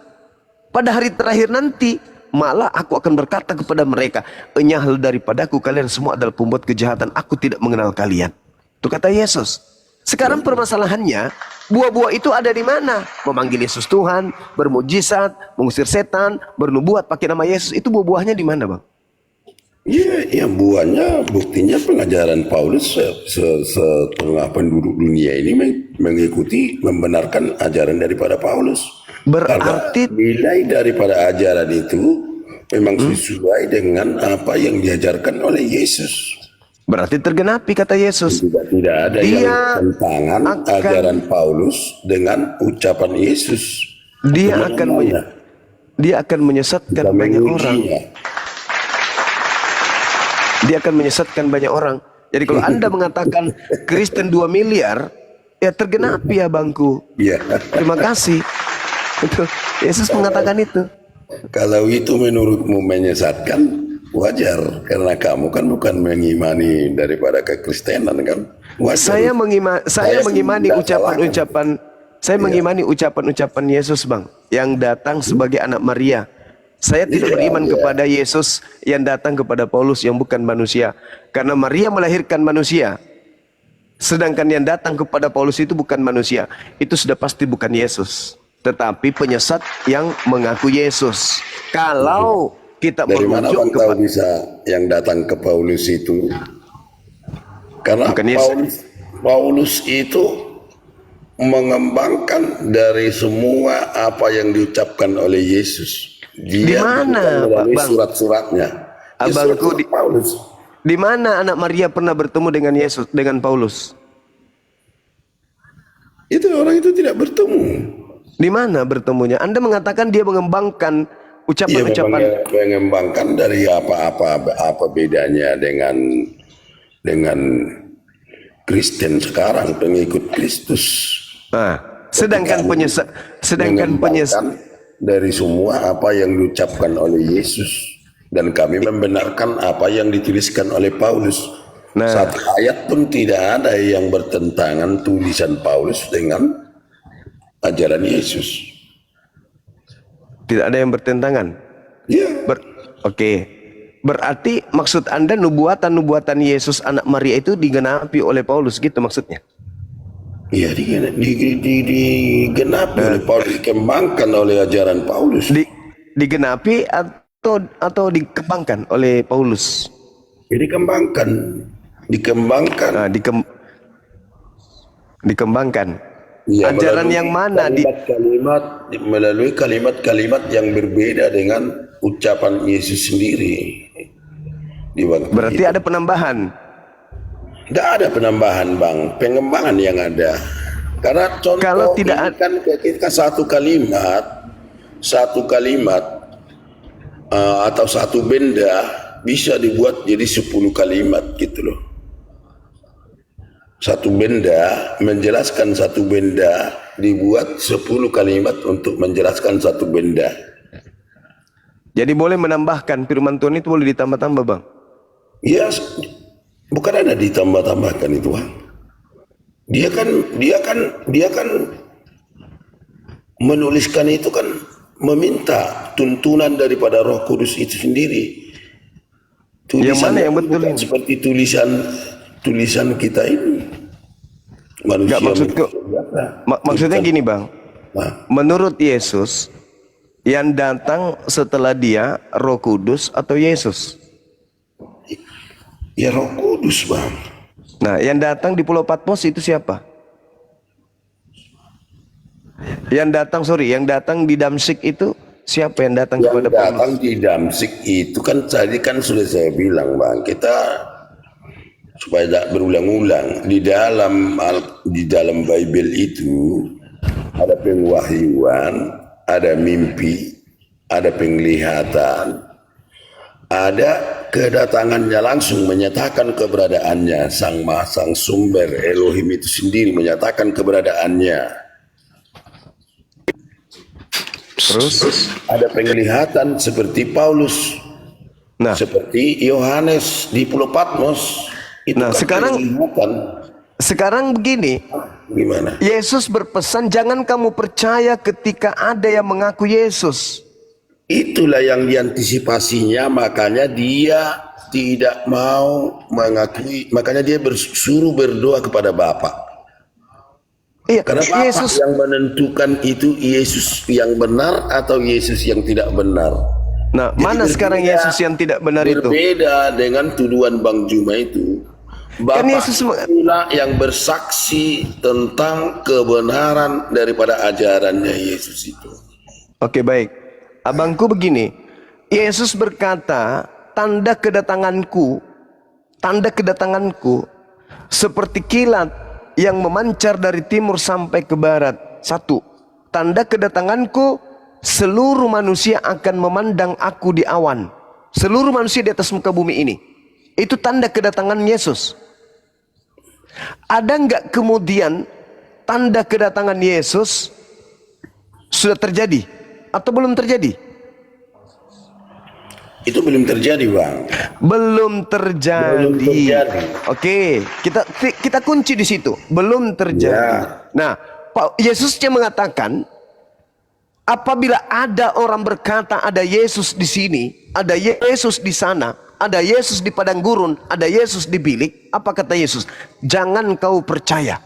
Pada hari terakhir nanti malah aku akan berkata kepada mereka, enyahlah daripadaku kalian semua adalah pembuat kejahatan, aku tidak mengenal kalian. Itu kata Yesus. Sekarang permasalahannya, buah-buah itu ada di mana? Memanggil Yesus Tuhan, bermujizat, mengusir setan, bernubuat pakai nama Yesus, itu buah-buahnya di mana, Bang? Ya buahnya, buktinya pengajaran Paulus setengah penduduk dunia ini mengikuti, membenarkan ajaran daripada Paulus. Berarti karena nilai daripada ajaran itu memang sesuai dengan apa yang diajarkan oleh Yesus. berarti tergenapi kata Yesus. Tidak ada yang tentangan ajaran Paulus dengan ucapan Yesus. Dia akan menyesatkan banyak orang. Dia akan menyesatkan banyak orang. Jadi kalau Anda mengatakan Kristen 2 miliar, ya tergenapi ya, Bangku. Terima kasih. Itu Yesus mengatakan itu. Kalau itu menurutmu menyesatkan, wajar, karena kamu kan bukan mengimani daripada kekristenan kan. Saya mengimani ucapan Yesus, Bang, yang datang sebagai anak Maria. Saya tidak beriman kepada Yesus yang datang kepada Paulus yang bukan manusia, karena Maria melahirkan manusia. Sedangkan yang datang kepada Paulus itu bukan manusia. Itu sudah pasti bukan Yesus, tetapi penyesat yang mengaku Yesus. Kalau kita dari mana Bang tahu kepada bisa yang datang ke Paulus itu? Karena Paulus itu mengembangkan dari semua apa yang diucapkan oleh Yesus. Di mana, Pak Bang? Surat-suratnya. Abangku, Paulus. Di mana anak Maria pernah bertemu dengan Yesus, dengan Paulus? Itu orang itu tidak bertemu. Di mana bertemunya? Anda mengatakan dia mengembangkan ucapan-ucapan. Mengembangkan dari apa bedanya dengan Kristen sekarang, pengikut Kristus. Sedangkan penyesat dari semua apa yang diucapkan oleh Yesus, dan kami membenarkan apa yang dituliskan oleh Paulus. Nah. Satu ayat pun tidak ada yang bertentangan tulisan Paulus dengan ajaran Yesus. Tidak ada yang bertentangan. Ya. Oke. Berarti maksud Anda nubuatan Yesus anak Maria itu digenapi oleh Paulus gitu maksudnya? Iya, digenapi oleh Paulus, dikembangkan oleh ajaran Paulus. Digenapi atau dikembangkan oleh Paulus? Jadi dikembangkan. Nah, dikembangkan. Ya, ajaran yang mana? Melalui kalimat-kalimat yang berbeda dengan ucapan Yesus sendiri. Berarti ada penambahan. Tidak ada penambahan, Bang. Pengembangan yang ada. Karena contoh Kalau tidak ini kan ketika satu kalimat atau satu benda bisa dibuat jadi 10 kalimat gitu loh. Satu benda menjelaskan satu benda dibuat 10 kalimat untuk menjelaskan satu benda. Jadi boleh menambahkan firman Tuhan itu, boleh ditambah-tambah, Bang? Ya, bukan ada ditambah-tambahkan itu, Bang. Dia kan menuliskan itu kan meminta tuntunan daripada Roh Kudus itu sendiri. Yang mana yang betul ini? Seperti tulisan kita ini. Manusia. Enggak, maksudnya gini, Bang. Nah. Menurut Yesus, yang datang setelah dia Roh Kudus atau Yesus? Ya, Roh Kudus, Bang. Nah, yang datang di Pulau Patmos itu siapa? Yang datang di Damsyik itu siapa yang datang kepada Paulus? Yang datang di Damsyik itu kan tadi kan sudah saya bilang, Bang, kita supaya tidak berulang-ulang di dalam Bible itu ada pengwahyuan, ada mimpi, ada penglihatan, ada kedatangannya langsung menyatakan keberadaannya, sang sumber Elohim itu sendiri menyatakan keberadaannya. Terus ada penglihatan seperti Paulus, seperti Yohanes di Pulau Patmos. Nah, sekarang begini. Gimana? Yesus berpesan, jangan kamu percaya ketika ada yang mengaku Yesus. Itulah yang diantisipasinya, makanya dia tidak mau mengakui, makanya dia suruh berdoa kepada Bapa. Iya, karena Bapa Yesus yang menentukan itu Yesus yang benar atau Yesus yang tidak benar. Nah, jadi mana sekarang Yesus yang tidak benar itu? Berbeda dengan tuduhan Bang Juma itu. Bapak kan Yesus itulah yang bersaksi tentang kebenaran daripada ajarannya Yesus itu. Oke, baik. Abangku begini, Yesus berkata, tanda kedatanganku seperti kilat yang memancar dari timur sampai ke barat. 1. Tanda kedatanganku, seluruh manusia akan memandang aku di awan. Seluruh manusia di atas muka bumi ini. Itu tanda kedatangan Yesus. Ada enggak kemudian tanda kedatangan Yesus sudah terjadi atau belum terjadi? Itu belum terjadi, Bang. Belum terjadi. Oke, kita kunci di situ. Belum terjadi. Ya. Nah, Yesusnya mengatakan, apabila ada orang berkata ada Yesus di sini, ada Yesus di sana, ada Yesus di padang gurun, ada Yesus di bilik, apa kata Yesus? Jangan kau percaya.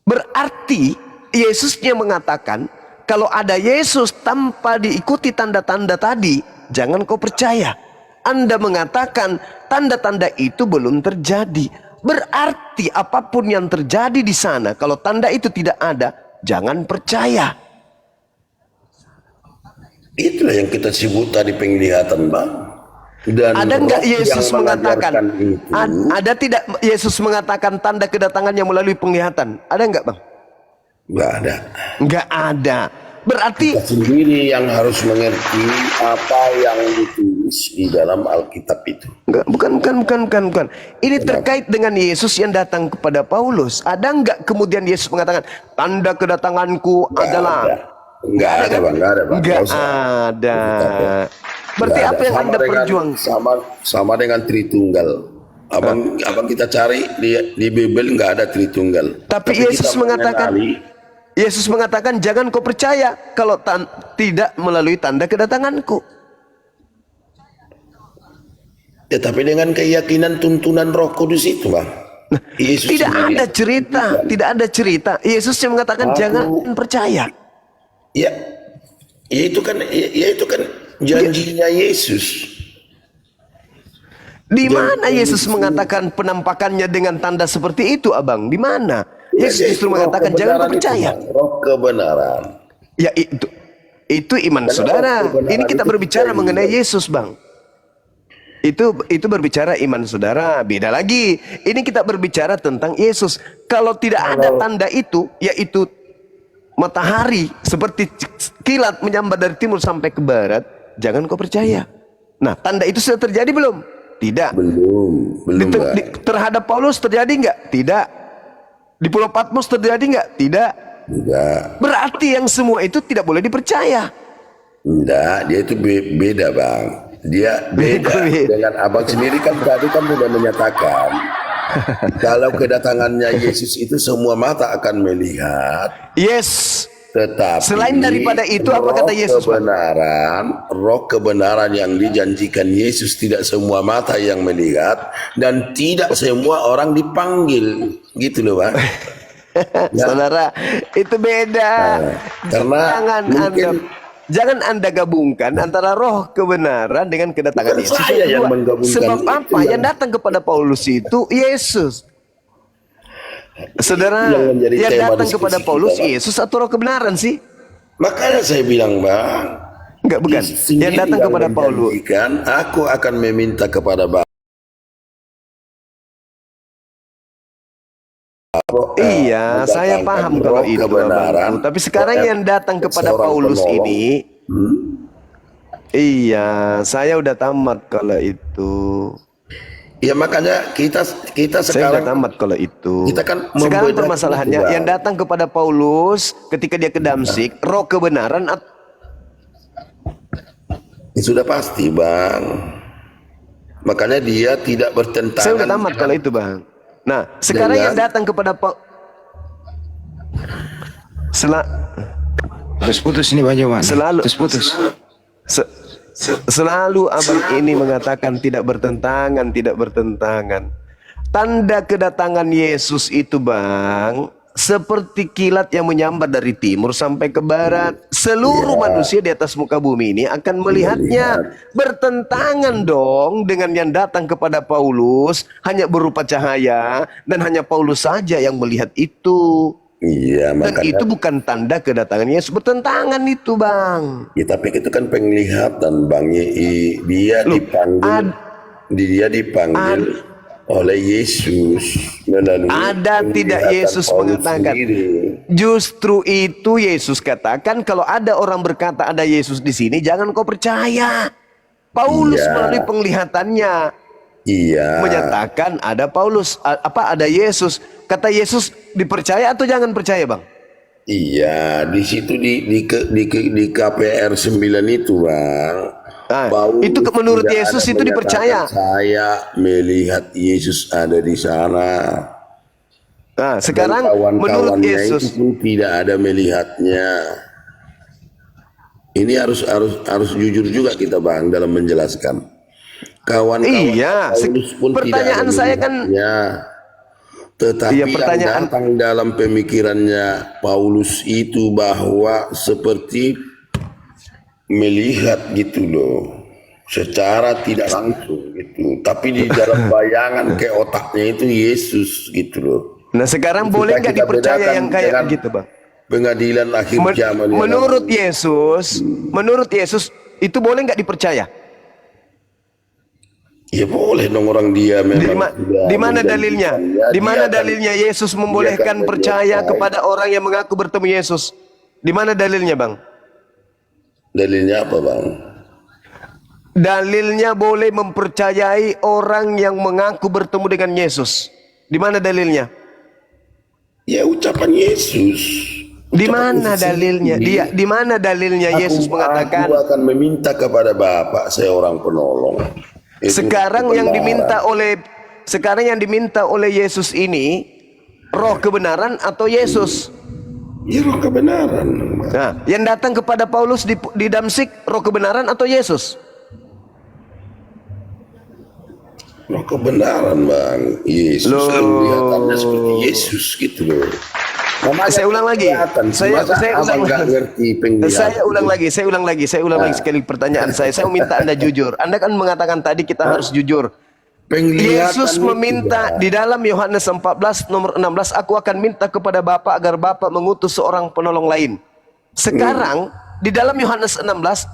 Berarti Yesusnya mengatakan, kalau ada Yesus tanpa diikuti tanda-tanda tadi, jangan kau percaya. Anda mengatakan tanda-tanda itu belum terjadi. Berarti apapun yang terjadi di sana, kalau tanda itu tidak ada, jangan percaya. Itulah yang kita sebut tadi penglihatan, Bang. Dan ada enggak Yesus mengatakan itu, ada tidak Yesus mengatakan tanda kedatangannya melalui penglihatan? Ada enggak, Bang? Enggak ada. Enggak ada. Berarti kita sendiri yang harus mengerti apa yang ditulis di dalam Alkitab itu. Enggak, bukan. Ini terkait dengan Yesus yang datang kepada Paulus. Ada enggak kemudian Yesus mengatakan tanda kedatanganku adalah Enggak ada bang, enggak ada bang. Enggak Nggak usah. ada. Berarti Nggak apa ada. yang Anda perjuang? Sama dengan Tritunggal. Abang kita cari di Bible nggak ada Tritunggal. Tapi kita Yesus mengatakan, Yesus mengatakan jangan kau percaya kalau tidak melalui tanda kedatanganku. Ya, tapi dengan keyakinan tuntunan Roh Kudus itu, bang. Yesus Tidak sendiri. ada cerita, tidak ada cerita. Yesus yang mengatakan jangan percaya. Ya, itu kan janjinya Yesus. Di mana Jangan Yesus mengatakan penampakannya dengan tanda seperti itu, abang? Di mana? Ya, Yesus justru mengatakan jangan kau percaya. Roh kebenaran. Ya itu iman saudara. Ini kita berbicara mengenai Yesus, bang. Itu berbicara iman saudara, beda lagi. Ini kita berbicara tentang Yesus. Kalau tidak ada tanda itu, yaitu matahari seperti kilat menyambar dari timur sampai ke barat, jangan kau percaya. Nah, tanda itu sudah terjadi belum? Tidak. Belum. Terhadap Paulus terjadi enggak? Tidak. Di Pulau Patmos terjadi enggak? Tidak. Enggak. Berarti yang semua itu tidak boleh dipercaya. Enggak, dia itu beda, bang. Dia beda dengan abang sendiri kan tadi kan sudah menyatakan kalau kedatangannya Yesus itu semua mata akan melihat. Yes. Tetapi selain daripada itu apa kata Yesus? Roh kebenaran yang dijanjikan Yesus tidak semua mata yang melihat dan tidak semua orang dipanggil, gitu loh, bang. Ya. Saudara, itu beda. Karena jangan anda gabungkan antara roh kebenaran dengan kedatangan Bukan Yesus. saya yang menggabungkan. Sebab apa yang datang kepada Paulus itu Yesus. Saudara, yang datang kepada Paulus Yesus atau roh kebenaran sih? Makanya saya bilang, bang, enggak, bukan. Yang datang kepada Paulus, aku akan meminta kepada Bapa. Iya, saya paham kalau itu, abangku. Tapi sekarang yang datang kepada Paulus ini, iya, saya udah tamat kalau itu. Ya makanya kita Saya sekarang udah tamat kalau itu. kita kan Sekarang permasalahannya yang datang kepada Paulus ketika dia ke Damsik, roh kebenaran sudah pasti, bang. Makanya dia tidak bertentangan. Saya udah tamat kalau itu, bang. Nah, sekarang yang datang kepada Terus putus ini Pak Joman. Selalu Terus putus. Selalu abang ini mengatakan tidak bertentangan. Tanda kedatangan Yesus itu, bang, seperti kilat yang menyambar dari timur sampai ke barat. Seluruh manusia di atas muka bumi ini akan melihatnya. Bertentangan dong dengan yang datang kepada Paulus, hanya berupa cahaya, dan hanya Paulus saja yang melihat itu. Iya, Dan makanya itu bukan tanda kedatangan Yesus. Bertentangan itu, bang. ya, tapi itu kan penglihatan, bang. Dia dipanggil oleh Yesus melalui ada tidak Yesus Paulus mengatakan sendiri. justru itu Yesus katakan kalau ada orang berkata ada Yesus di sini jangan kau percaya. Paulus melalui penglihatannya menyatakan ada Paulus ada Yesus. Kata Yesus dipercaya atau jangan percaya, bang? Iya, di situ di KPR 9 itu, bang. Itu menurut Yesus itu dipercaya. Saya melihat Yesus ada di sana. Nah, sekarang menurut Yesus itu pun tidak ada melihatnya. Ini harus jujur juga kita, bang, dalam menjelaskan. Kawan-kawan Paulus pun pertanyaan tidak ada saya kan tetapi yang datang dalam pemikirannya Paulus itu bahwa seperti melihat gitu loh, secara tidak langsung gitu, tapi di dalam bayangan ke otaknya itu Yesus gitu loh. Nah, sekarang boleh nggak dipercaya yang kayak gitu, bang? Pengadilan akhir zaman. Menurut Yesus itu boleh nggak dipercaya? Ya boleh dong, orang dia memang. Di mana dalilnya? Di mana dalilnya Yesus membolehkan percaya kepada orang yang mengaku bertemu Yesus? Di mana dalilnya, bang? Dalilnya apa, bang? Dalilnya boleh mempercayai orang yang mengaku bertemu dengan Yesus. Di mana dalilnya? Ya ucapan Yesus. Di mana dalilnya? Di mana dalilnya Yesus mengatakan Aku akan meminta kepada Bapa seorang penolong. Itu sekarang yang kebenaran. yang diminta oleh Yesus ini roh kebenaran atau Yesus? Ya, roh kebenaran. Nah, yang datang kepada Paulus di Damsik roh kebenaran atau Yesus? Roh kebenaran, Bang. Yesus kelihatannya seperti Yesus gitu loh. Namanya Saya ulang lagi. penglihatan. Saya Masa ulang abang nggak lagi. ngerti penglihatan? Saya ulang lagi sekali pertanyaan saya. Saya minta Anda jujur. Anda kan mengatakan tadi kita harus jujur. Penglihatan Yesus itu, meminta Bang. di dalam Yohanes 14 nomor 16, aku akan minta kepada Bapa agar Bapa mengutus seorang penolong lain. Sekarang di dalam Yohanes 16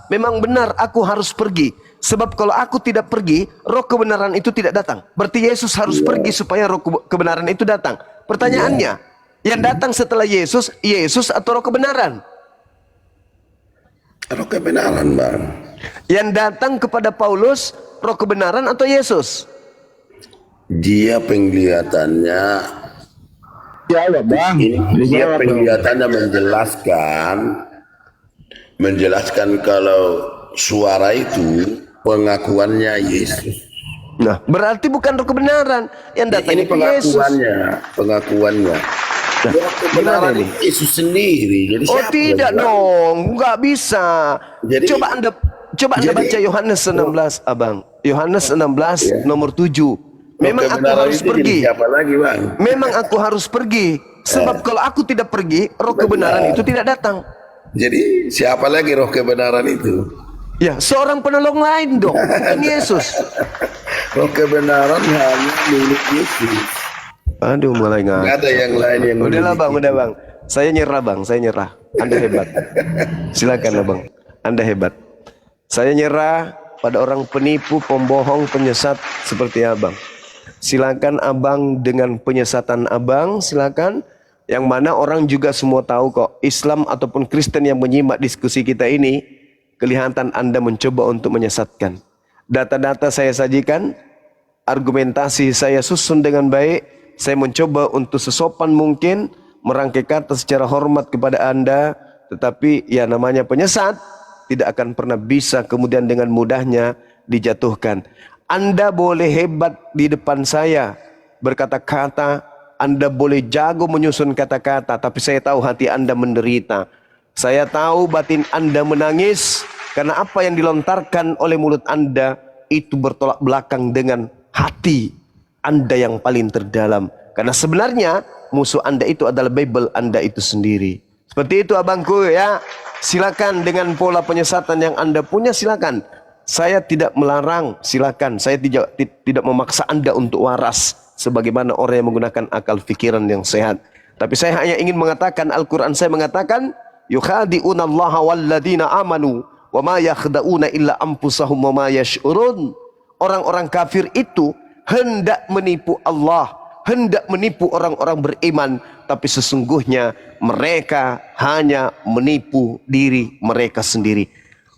memang benar aku harus pergi. Sebab kalau aku tidak pergi, roh kebenaran itu tidak datang. Berarti Yesus harus pergi supaya roh kebenaran itu datang. Pertanyaannya, yang datang setelah Yesus, Yesus atau roh kebenaran? Roh kebenaran, Bang. Yang datang kepada Paulus, roh kebenaran atau Yesus? Dia penglihatannya, Jawab bang. dia Dijawab dong. penglihatannya menjelaskan kalau suara itu pengakuannya Yesus. Nah, berarti bukan roh kebenaran yang datang Ini itu Yesus. pengakuannya. Roh kebenaran ini? Yesus sendiri. Jadi Oh siapa tidak yang bilang? dong, nggak bisa. Jadi- Coba anda baca Yohanes 16, abang. Yohanes 16 nomor 7. Memang Roh aku kebenaran harus itu jadi pergi. siapa lagi, Bang? Memang aku harus pergi. Sebab kalau aku tidak pergi, roh kebenaran itu tidak datang. Jadi siapa lagi roh kebenaran itu? Ya, seorang penolong lain dong, bukan Yesus. Roh kebenaran hanya milik Yesus. Aduh, mulai Nggak nggak. ada yang lain yang Udahlah memiliki. bang, udah bang. Saya nyerah bang, saya nyerah. Anda hebat. Silakan bang, Anda hebat. Saya nyerah pada orang penipu, pembohong, penyesat seperti abang. Silakan abang dengan penyesatan abang, silakan. Yang mana orang juga semua tahu kok, Islam ataupun Kristen yang menyimak diskusi kita ini, kelihatan Anda mencoba untuk menyesatkan. Data-data saya sajikan, argumentasi saya susun dengan baik, saya mencoba untuk sesopan mungkin merangkai kata secara hormat kepada Anda, tetapi ya namanya penyesat tidak akan pernah bisa kemudian dengan mudahnya dijatuhkan. Anda boleh hebat di depan saya berkata-kata, Anda boleh jago menyusun kata-kata, tapi saya tahu hati Anda menderita. Saya tahu batin Anda menangis karena apa yang dilontarkan oleh mulut Anda itu bertolak belakang dengan hati Anda yang paling terdalam. Karena sebenarnya musuh Anda itu adalah Bible Anda itu sendiri. Seperti itu abangku ya. Silakan dengan pola penyesatan yang Anda punya, silakan. Saya tidak melarang, silakan. Saya tidak memaksa Anda untuk waras sebagaimana orang yang menggunakan akal fikiran yang sehat. Tapi saya hanya ingin mengatakan, Al-Quran saya mengatakan, yukhadi'una allaha walladina amanu wa ma yakhda'una illa anfusahum wa ma yash'urun. Orang-orang kafir itu hendak menipu Allah, hendak menipu orang-orang beriman, tapi sesungguhnya mereka hanya menipu diri mereka sendiri.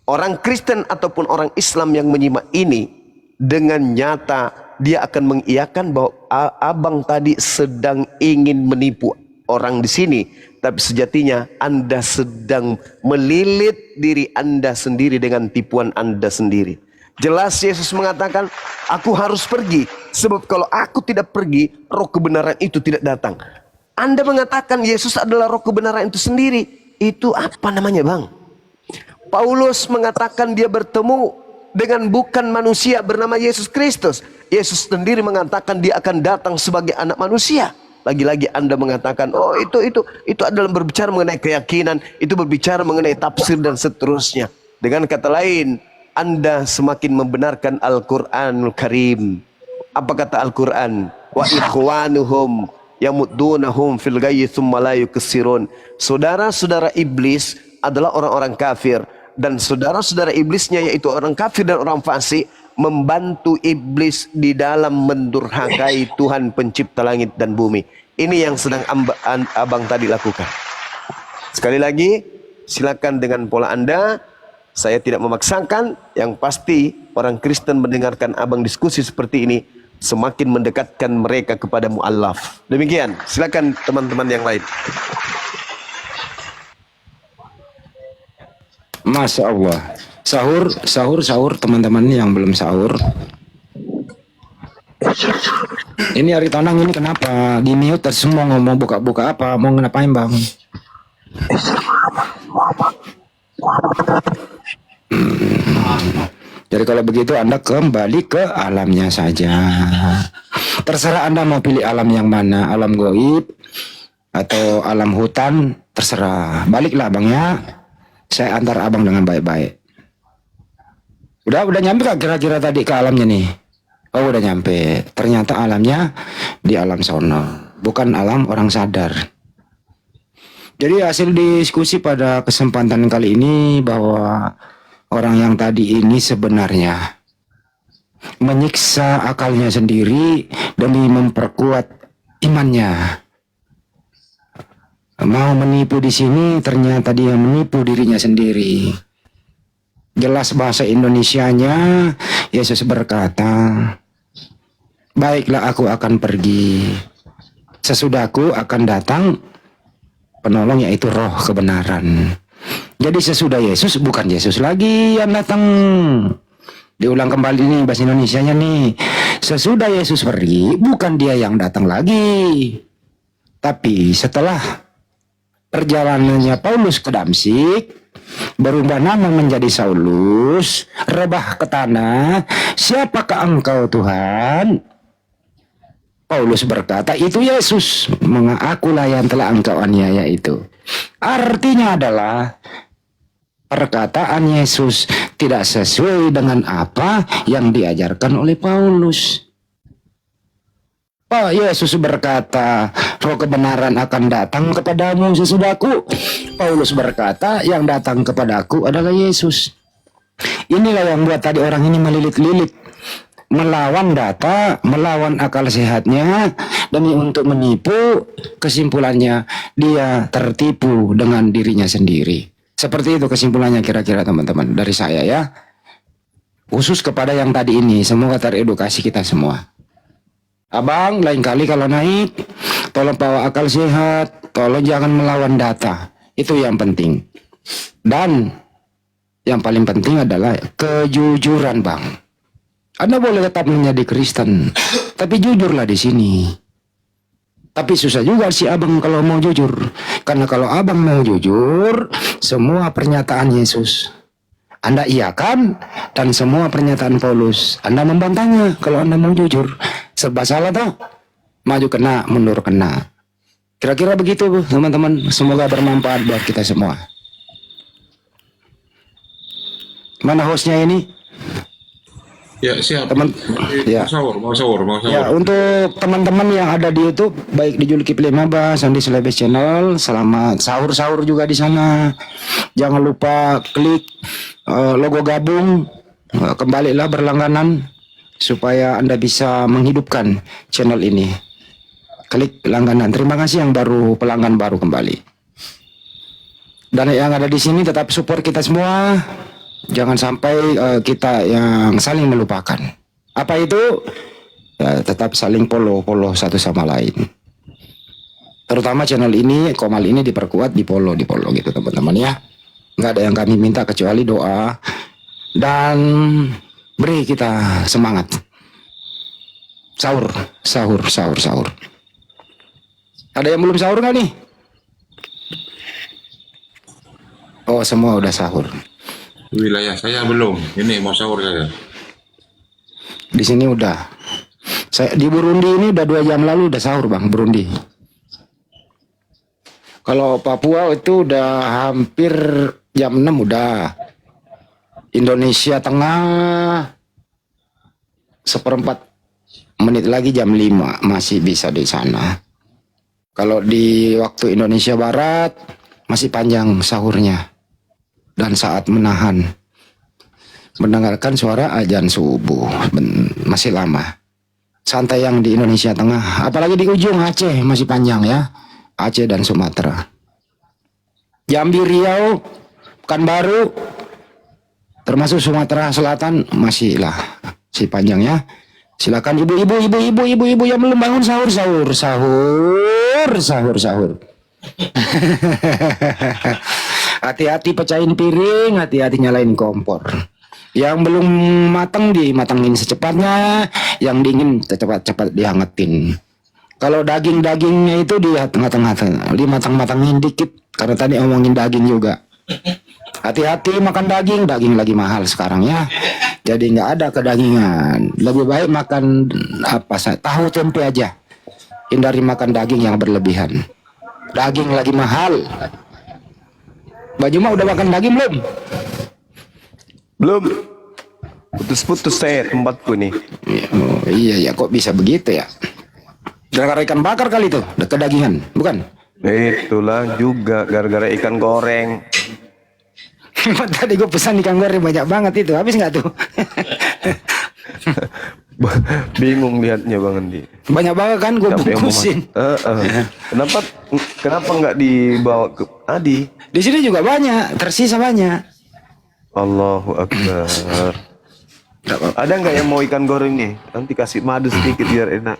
Orang Kristen ataupun orang Islam yang menyimak ini dengan nyata dia akan mengiyakan bahwa abang tadi sedang ingin menipu orang di sini, tapi sejatinya Anda sedang melilit diri Anda sendiri dengan tipuan Anda sendiri. Jelas Yesus mengatakan, aku harus pergi, sebab kalau aku tidak pergi, roh kebenaran itu tidak datang. Anda mengatakan Yesus adalah roh kebenaran itu sendiri. Itu apa namanya bang? Paulus mengatakan dia bertemu dengan bukan manusia bernama Yesus Kristus. Yesus sendiri mengatakan dia akan datang sebagai anak manusia. Lagi-lagi Anda mengatakan, oh itu adalah berbicara mengenai keyakinan, itu berbicara mengenai tafsir dan seterusnya. Dengan kata lain, Anda semakin membenarkan Al-Quranul Karim. Apa kata Al-Quran? Wa ikhwanuhum yamuddunahum fil ghayyi tsumma la yuksirun. Saudara-saudara iblis adalah orang-orang kafir, dan saudara-saudara iblisnya yaitu orang kafir dan orang fasik membantu iblis di dalam mendurhakai Tuhan pencipta langit dan bumi. Ini yang sedang abang tadi lakukan. Sekali lagi, silakan dengan pola Anda. Saya tidak memaksakan. Yang pasti orang Kristen mendengarkan abang diskusi seperti ini semakin mendekatkan mereka kepada mu'allaf. Demikian, silakan teman-teman yang lain. Masya Allah. Sahur teman-teman yang belum sahur. Ini Ari Tonang ini kenapa? Di mute semua ngomong buka-buka apa? Mau ngapain bang? Jadi kalau begitu Anda kembali ke alamnya saja. Terserah Anda mau pilih alam yang mana, alam goib atau alam hutan, terserah. Baliklah bang ya. Saya antar abang dengan baik-baik. Udah nyampe gak kira-kira tadi ke alamnya nih? Oh udah nyampe. Ternyata alamnya di alam sono, bukan alam orang sadar. Jadi hasil diskusi pada kesempatan kali ini bahwa orang yang tadi ini sebenarnya menyiksa akalnya sendiri demi memperkuat imannya. Mau menipu di sini, ternyata dia menipu dirinya sendiri. Jelas bahasa Indonesianya, Yesus berkata, baiklah aku akan pergi. Sesudahku akan datang penolong, yaitu roh kebenaran. Jadi sesudah Yesus bukan Yesus lagi yang datang. Diulang kembali nih bahasa Indonesianya nih. Sesudah Yesus pergi bukan dia yang datang lagi. Tapi setelah perjalanannya Paulus ke Damsik, berubah nama menjadi Saulus, rebah ke tanah, siapakah engkau Tuhan? Paulus berkata, itu Yesus, akulah yang telah engkau aniaya itu. Artinya adalah perkataan Yesus tidak sesuai dengan apa yang diajarkan oleh Paulus. Pak Yesus berkata, roh kebenaran akan datang kepadamu sesudahku. Paulus berkata, yang datang kepadaku adalah Yesus. Inilah yang buat tadi orang ini melilit-lilit, melawan data, melawan akal sehatnya, demi untuk menipu. Kesimpulannya dia tertipu dengan dirinya sendiri. Seperti itu kesimpulannya kira-kira teman-teman dari saya ya. Khusus kepada yang tadi ini, semoga teredukasi kita semua. Abang, lain kali kalau naik, tolong bawa akal sehat, tolong jangan melawan data. Itu yang penting. Dan yang paling penting adalah kejujuran, Bang. Anda boleh tetap menjadi Kristen, tapi jujurlah di sini. Tapi susah juga si abang kalau mau jujur. Karena kalau abang mau jujur, semua pernyataan Yesus Anda iakan, dan semua pernyataan Paulus Anda membantahnya. Kalau Anda mau jujur, serba salah toh. Maju kena, mundur kena. Kira-kira begitu teman-teman. Semoga bermanfaat buat kita semua. Mana hostnya ini? Ya siap. Teman, ya. Mau sahur. Ya, untuk teman-teman yang ada di YouTube, baik di Julkipli Maba, Sandi Selebes Channel, selamat sahur juga di sana. Jangan lupa klik logo gabung, kembalilah berlangganan supaya Anda bisa menghidupkan channel ini. Klik langganan. Terima kasih yang baru pelanggan baru kembali. Dan yang ada di sini tetap support kita semua. Jangan sampai kita yang saling melupakan. Apa itu? Ya, tetap saling follow satu sama lain. Terutama channel ini, Komal ini diperkuat, di follow gitu teman-teman ya. Nggak ada yang kami minta kecuali doa dan beri kita semangat. Sahur. Ada yang belum sahur nggak nih? Oh, semua udah sahur. Wilayah saya belum. Ini mau sahur saya. Di sini udah. Saya di Burundi ini udah 2 jam lalu udah sahur Bang, Burundi. Kalau Papua itu udah hampir jam 6 udah. Indonesia Tengah 1/4 menit lagi jam 5 masih bisa di sana. Kalau di waktu Indonesia Barat masih panjang sahurnya. Dan saat menahan mendengarkan suara azan subuh masih lama. Santai yang di Indonesia Tengah, apalagi di ujung Aceh masih panjang ya. Aceh dan Sumatera. Jambi, Riau, Pekanbaru, termasuk Sumatera Selatan masih panjang ya. Silakan ibu-ibu yang belum bangun sahur. Hati-hati pecahin piring, hati-hati nyalain kompor. Yang belum matang dimatangin secepatnya, yang dingin cepat-cepat dihangatin. Kalau daging-dagingnya itu di tengah-tengah, dimatang-matangin dikit. Karena tadi ngomongin daging juga. Hati-hati makan daging, daging lagi mahal sekarang ya. Jadi nggak ada kedagingan. Lebih baik makan tahu tempe aja. Hindari makan daging yang berlebihan. Daging lagi mahal. Baju mah udah makan daging belum? Belum. Putus-putus saya tempatku nih. Oh, iya kok bisa begitu ya? Gara-gara ikan bakar kali itu, kedagingan, bukan? Itulah juga gara-gara ikan goreng. Tadi gue pesan ikan goreng banyak banget itu, habis nggak tuh? Bingung lihatnya Bang Andi. Banyak banget kan gue Siapa yang mau bungkusin. Kenapa nggak dibawa ke Adi? Di sini juga banyak, tersisa banyak. Allahu Akbar. Ada nggak yang mau ikan goreng nih? Nanti kasih madu sedikit biar enak.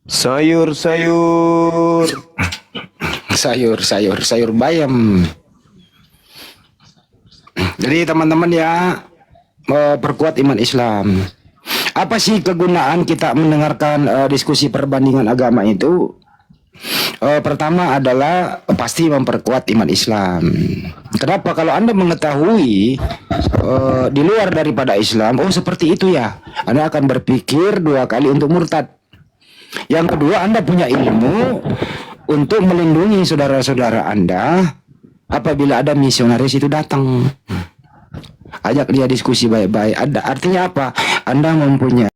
Sayur bayam. Jadi teman-teman ya, perkuat iman Islam. Apa sih kegunaan kita mendengarkan diskusi perbandingan agama itu? Pertama adalah pasti memperkuat iman Islam. Kenapa? Kalau Anda mengetahui di luar daripada Islam, oh seperti itu ya, Anda akan berpikir 2 kali untuk murtad. Yang kedua, Anda punya ilmu untuk melindungi saudara-saudara Anda apabila ada misionaris itu datang. Ajak dia diskusi baik-baik. Artinya apa? Anda mempunyai